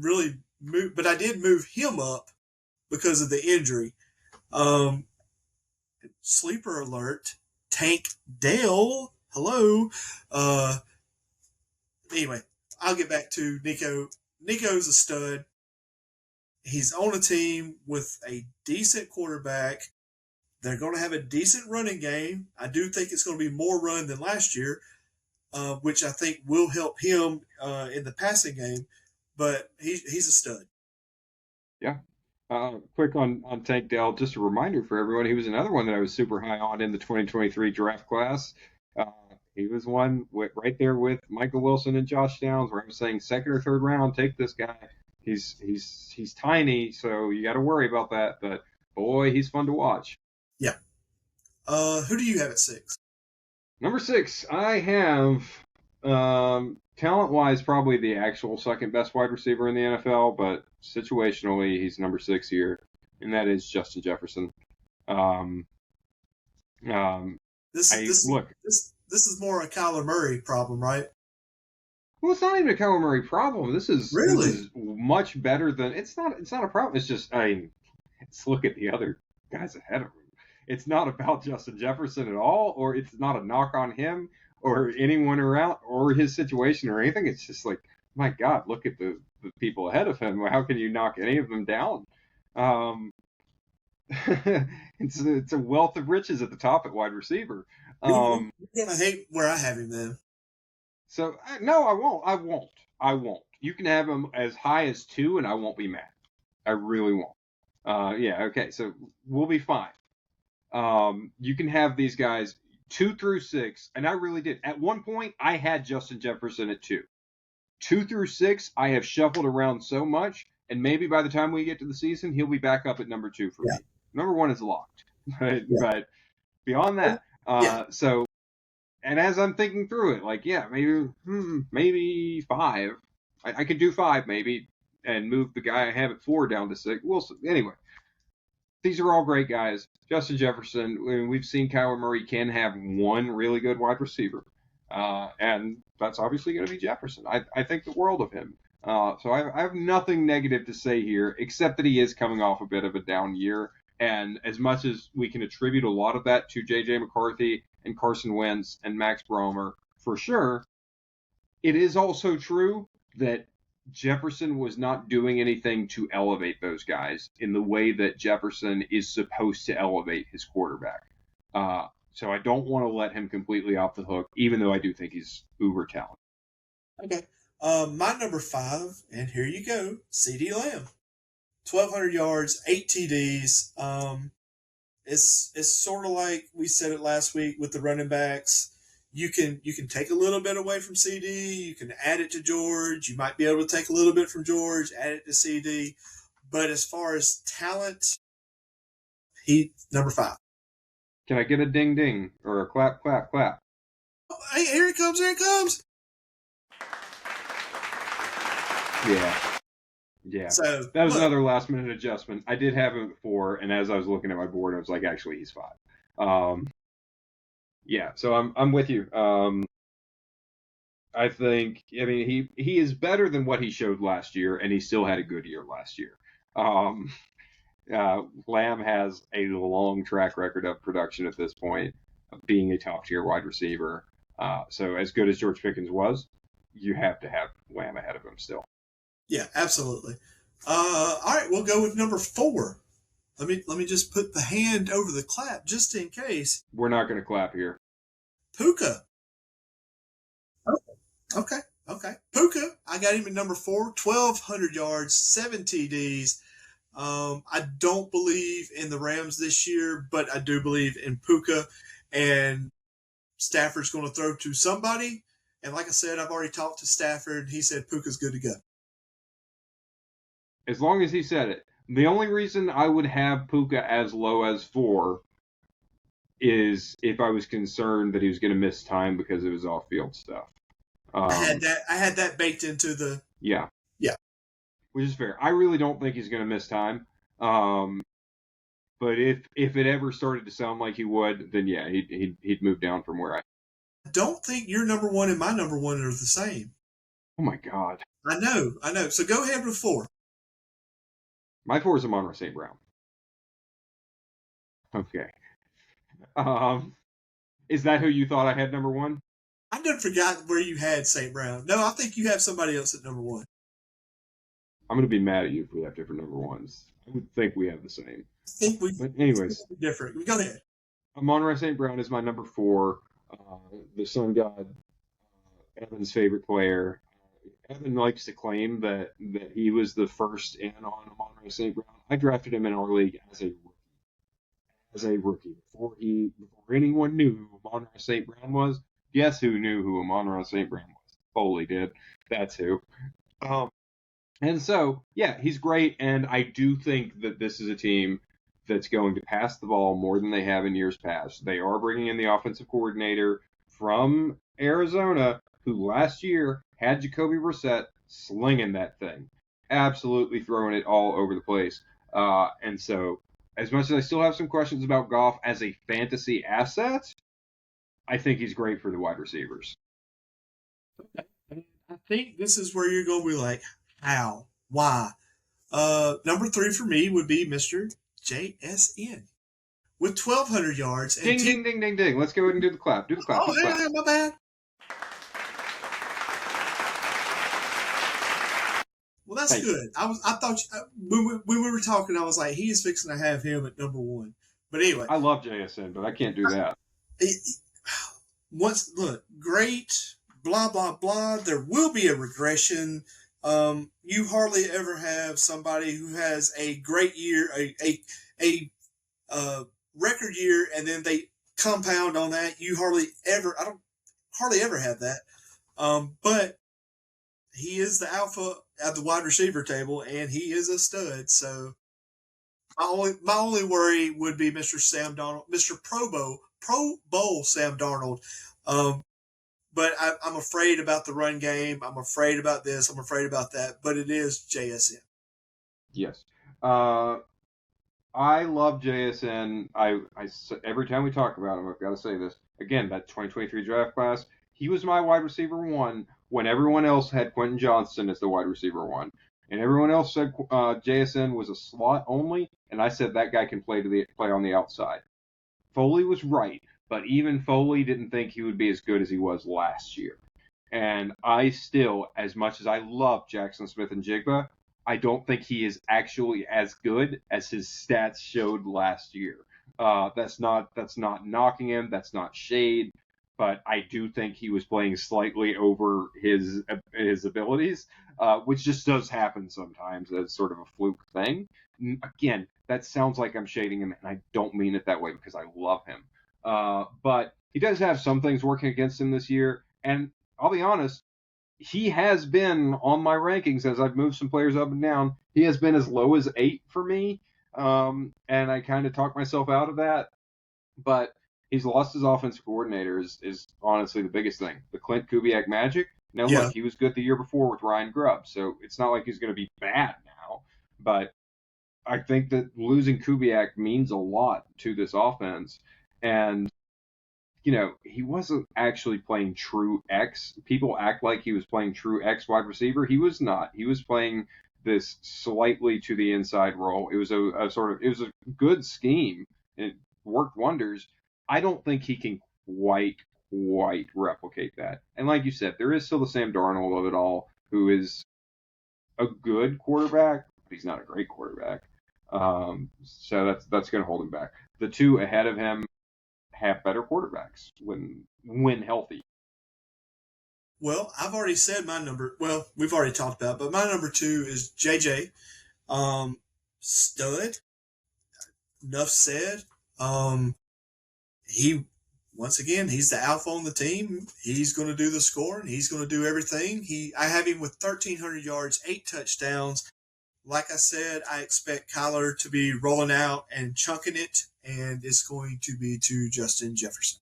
really move, but I did move him up because of the injury. Sleeper alert, Tank Dale. Hello. Anyway, I'll get back to Nico. Nico's a stud. He's on a team with a decent quarterback. They're going to have a decent running game. I do think it's going to be more run than last year, which I think will help him in the passing game. But he's a stud. Yeah. Quick on Tank Dell, just a reminder for everyone, he was another one that I was super high on in the 2023 draft class. He was one right there with Michael Wilson and Josh Downs, where I'm saying second or third round, take this guy. He's tiny, so you got to worry about that. But boy, he's fun to watch. Yeah. Who do you have at 6? Number 6, I have talent-wise probably the actual second best wide receiver in the NFL, but situationally he's number 6 here, and that is Justin Jefferson. This is more a Kyler Murray problem, right? Well, it's not even a Kyler Murray problem. This is really much better than it's not a problem. It's just let's look at the other guys ahead of him. It's not about Justin Jefferson at all, or it's not a knock on him or anyone around or his situation or anything. It's just like, my God, look at the people ahead of him. How can you knock any of them down? It's a wealth of riches at the top at wide receiver. You're gonna hate where I have him then. So no, I won't. You can have him as high as 2, and I won't be mad. I really won't. Yeah, okay. So we'll be fine. You can have these guys 2 through 6, and I really did. At one point, I had Justin Jefferson at 2. 2 through 6, I have shuffled around so much, and maybe by the time we get to the season, he'll be back up at number 2 for me. Number 1 is locked, right? Yeah. But beyond that, so, and as I'm thinking through it, like, yeah, maybe 5. I could do 5 maybe, and move the guy I have at 4 down to 6. We'll see. Anyway, these are all great guys. Justin Jefferson, we've seen Kyler Murray can have one really good wide receiver, and that's obviously going to be Jefferson. I think the world of him. So I have nothing negative to say here, except that he is coming off a bit of a down year. And as much as we can attribute a lot of that to J.J. McCarthy and Carson Wentz and Max Bromer, for sure, it is also true that Jefferson was not doing anything to elevate those guys in the way that Jefferson is supposed to elevate his quarterback. So I don't want to let him completely off the hook, even though I do think he's uber talented. Okay. My number 5, and here you go, CeeDee Lamb. 1,200 yards, 8 TDs. It's sort of like we said it last week with the running backs. You can take a little bit away from CD. You can add it to George. You might be able to take a little bit from George, add it to CD. But as far as talent, he's number 5. Can I get a ding ding or a clap clap clap? Oh, hey, here it comes! Here it comes! Yeah. So that was another last minute adjustment. I did have him at 4, and as I was looking at my board, I was like, actually, he's 5. Yeah, so I'm with you. I think, I mean, he is better than what he showed last year, and he still had a good year last year. Lamb has a long track record of production at this point, of being a top tier wide receiver. So as good as George Pickens was, you have to have Lamb ahead of him still. Yeah, absolutely. All right, we'll go with number 4. Let me just put the hand over the clap just in case. We're not going to clap here. Puka. Okay. Okay. Puka, I got him at number 4, 1,200 yards, 7 TDs. I don't believe in the Rams this year, but I do believe in Puka. And Stafford's going to throw to somebody. And like I said, I've already talked to Stafford. He said Puka's good to go. As long as he said it. The only reason I would have Puka as low as 4 is if I was concerned that he was going to miss time because of his off-field stuff. I had that baked into the. Yeah. Yeah. Which is fair. I really don't think he's going to miss time. But if it ever started to sound like he would, then yeah, he'd move down from where I don't think your number 1 and my number 1 are the same. Oh my God. I know. So go ahead with 4. My 4 is Amon-Ra St. Brown. Okay. Is that who you thought I had number 1? I never forgot where you had St. Brown. No, I think you have somebody else at number 1. I'm going to be mad at you if we have different number 1s. I would think we have the same. I think we. But anyways, different. Go ahead. Amon-Ra St. Brown is my number 4. The Sun God, Evan's favorite player. Evan likes to claim that he was the first in on Amon-Ra St. Brown. I drafted him in our league as a rookie before anyone knew who Amon-Ra St. Brown was. Guess who knew who Amon-Ra St. Brown was? Foley did. That's who. And so, yeah, he's great, and I do think that this is a team that's going to pass the ball more than they have in years past. They are bringing in the offensive coordinator from Arizona, who last year had Jacoby Brissett slinging that thing, absolutely throwing it all over the place. And so, as much as I still have some questions about Goff as a fantasy asset, I think he's great for the wide receivers. Okay. I think this is where you're going to be like, how? Why? Number 3 for me would be Mr. JSN with 1,200 yards. And ding, ding, ding, ding. Let's go ahead and do the clap. Do the clap. Oh, yeah, my bad. Well, that's Thank good. You. I thought when we were talking, I was like, he is fixing to have him at number 1. But anyway, I love JSN, but I can't do that. Look, great, blah blah blah. There will be a regression. You hardly ever have somebody who has a great year, a record year, and then they compound on that. I don't hardly ever have that. But he is the alpha at the wide receiver table, and he is a stud. So my only worry would be Mr. Sam Darnold, Mr. Pro Bowl Sam Darnold. But I'm afraid about the run game. I'm afraid about this. I'm afraid about that. But it is JSN. Yes. I love JSN. I every time we talk about him, I've got to say this. Again, that 2023 draft class, he was my wide receiver 1 when everyone else had Quentin Johnston as the wide receiver 1. And everyone else said JSN was a slot only, and I said that guy can play on the outside. Foley was right, but even Foley didn't think he would be as good as he was last year. And I still, as much as I love Jackson Smith-Njigba, I don't think he is actually as good as his stats showed last year. That's not knocking him. That's not shade. But I do think he was playing slightly over his abilities, which just does happen sometimes as sort of a fluke thing. Again, that sounds like I'm shading him, and I don't mean it that way because I love him. But he does have some things working against him this year, and I'll be honest, he has been on my rankings as I've moved some players up and down. He has been as low as 8 for me, and I kind of talked myself out of that. But he's lost his offensive coordinator is honestly the biggest thing. The Clint Kubiak magic. Now, look, he was good the year before with Ryan Grubb, so it's not like he's going to be bad now. But I think that losing Kubiak means a lot to this offense. And, he wasn't actually playing true X. People act like he was playing true X wide receiver. He was not. He was playing this slightly to the inside role. It was it was a good scheme. It worked wonders. I don't think he can quite replicate that. And like you said, there is still the Sam Darnold of it all, who is a good quarterback, he's not a great quarterback. So that's going to hold him back. The two ahead of him have better quarterbacks when healthy. Well, I've already said my number. Well, we've already talked about it, but my number 2 is JJ. Stud. Enough said. He once again, he's the alpha on the team. He's going to do the scoring. He's going to do everything. I have him with 1,300 yards, 8 touchdowns. Like I said, I expect Kyler to be rolling out and chunking it, and it's going to be to Justin Jefferson.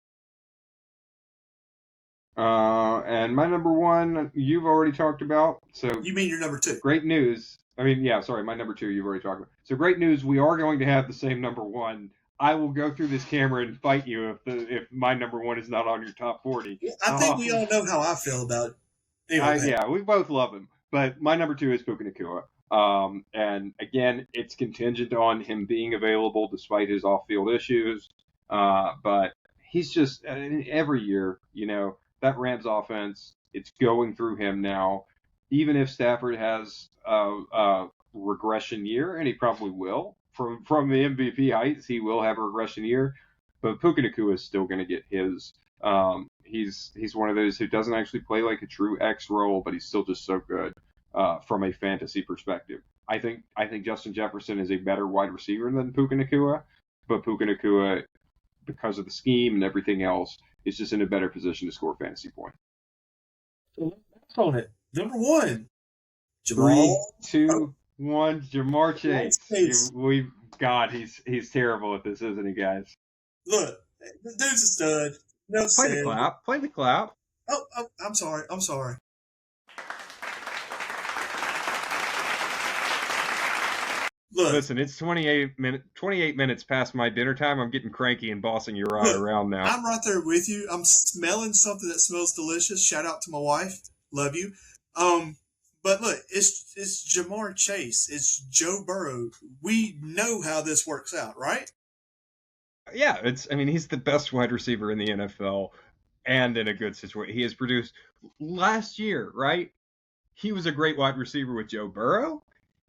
And my number 1, you've already talked about. So you mean your number 2? Great news. I mean, yeah, sorry, my number 2 you've already talked about. So great news, we are going to have the same number 1. I will go through this camera and fight you if my number 1 is not on your top 40. I think we all know how I feel about it. Anyway, yeah, we both love him. But my number 2 is Puka Nacua. And again, it's contingent on him being available despite his off-field issues. But he's just, every year, that Rams offense, it's going through him now. Even if Stafford has a regression year, and he probably will, from the MVP heights, he will have a regression year. But Puka Nacua is still going to get his. He's one of those who doesn't actually play like a true X role, but he's still just so good from a fantasy perspective. I think Justin Jefferson is a better wide receiver than Puka Nacua, but Puka Nacua, because of the scheme and everything else, is just in a better position to score fantasy points. So that's on it. Number 1, Jamar. 3, 2, 1, Jamar Chase. He's terrible at this, isn't he, guys? Look, the dude's a stud. No Play the clap. Play the clap. Oh, I'm sorry. Look, listen, it's 28 minutes past my dinner time. I'm getting cranky and bossing Uriah around now. I'm right there with you. I'm smelling something that smells delicious. Shout out to my wife. Love you. But look, it's Jamar Chase. It's Joe Burrow. We know how this works out, right? Yeah, he's the best wide receiver in the NFL and in a good situation. He has produced last year, right? He was a great wide receiver with Joe Burrow.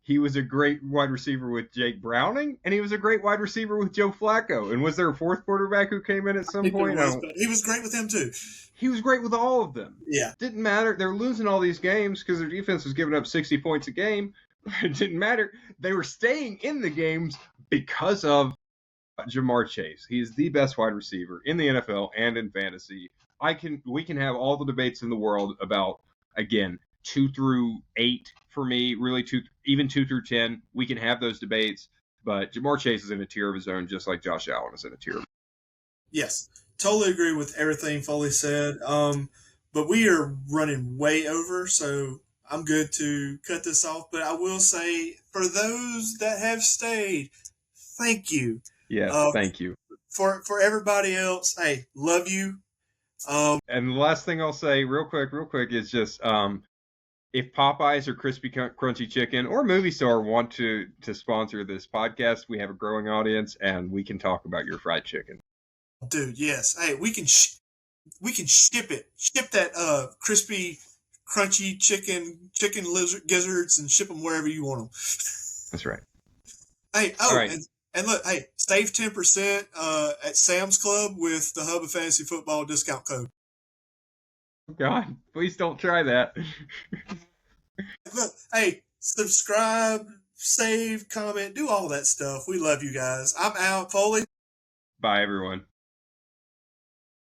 He was a great wide receiver with Jake Browning, and he was a great wide receiver with Joe Flacco. And was there a fourth quarterback who came in at some point? He was great with him, too. He was great with all of them. Yeah. Didn't matter. They're losing all these games because their defense was giving up 60 points a game. It didn't matter. They were staying in the games because of Jamar Chase. He's the best wide receiver in the NFL and in fantasy. We can have all the debates in the world about, again, 2 through 8 for me, really 2 through 10. We can have those debates, but Jamar Chase is in a tier of his own, just like Josh Allen is in a tier. Yes, totally agree with everything Foley said. But we are running way over, so I'm good to cut this off. But I will say, for those that have stayed, thank you. Yes, thank you. For everybody else, hey, love you. And the last thing I'll say real quick is just if Popeyes or Crispy Crunchy Chicken or Movie Star want to sponsor this podcast, we have a growing audience and we can talk about your fried chicken. Dude, yes. Hey, we can ship it. Ship that Crispy Crunchy chicken gizzards and ship them wherever you want them. That's right. Hey, right. And look, hey, save 10% at Sam's Club with the Hub of Fantasy Football discount code. God, please don't try that. Look, hey, subscribe, save, comment, do all that stuff. We love you guys. I'm out, Foley. Bye, everyone.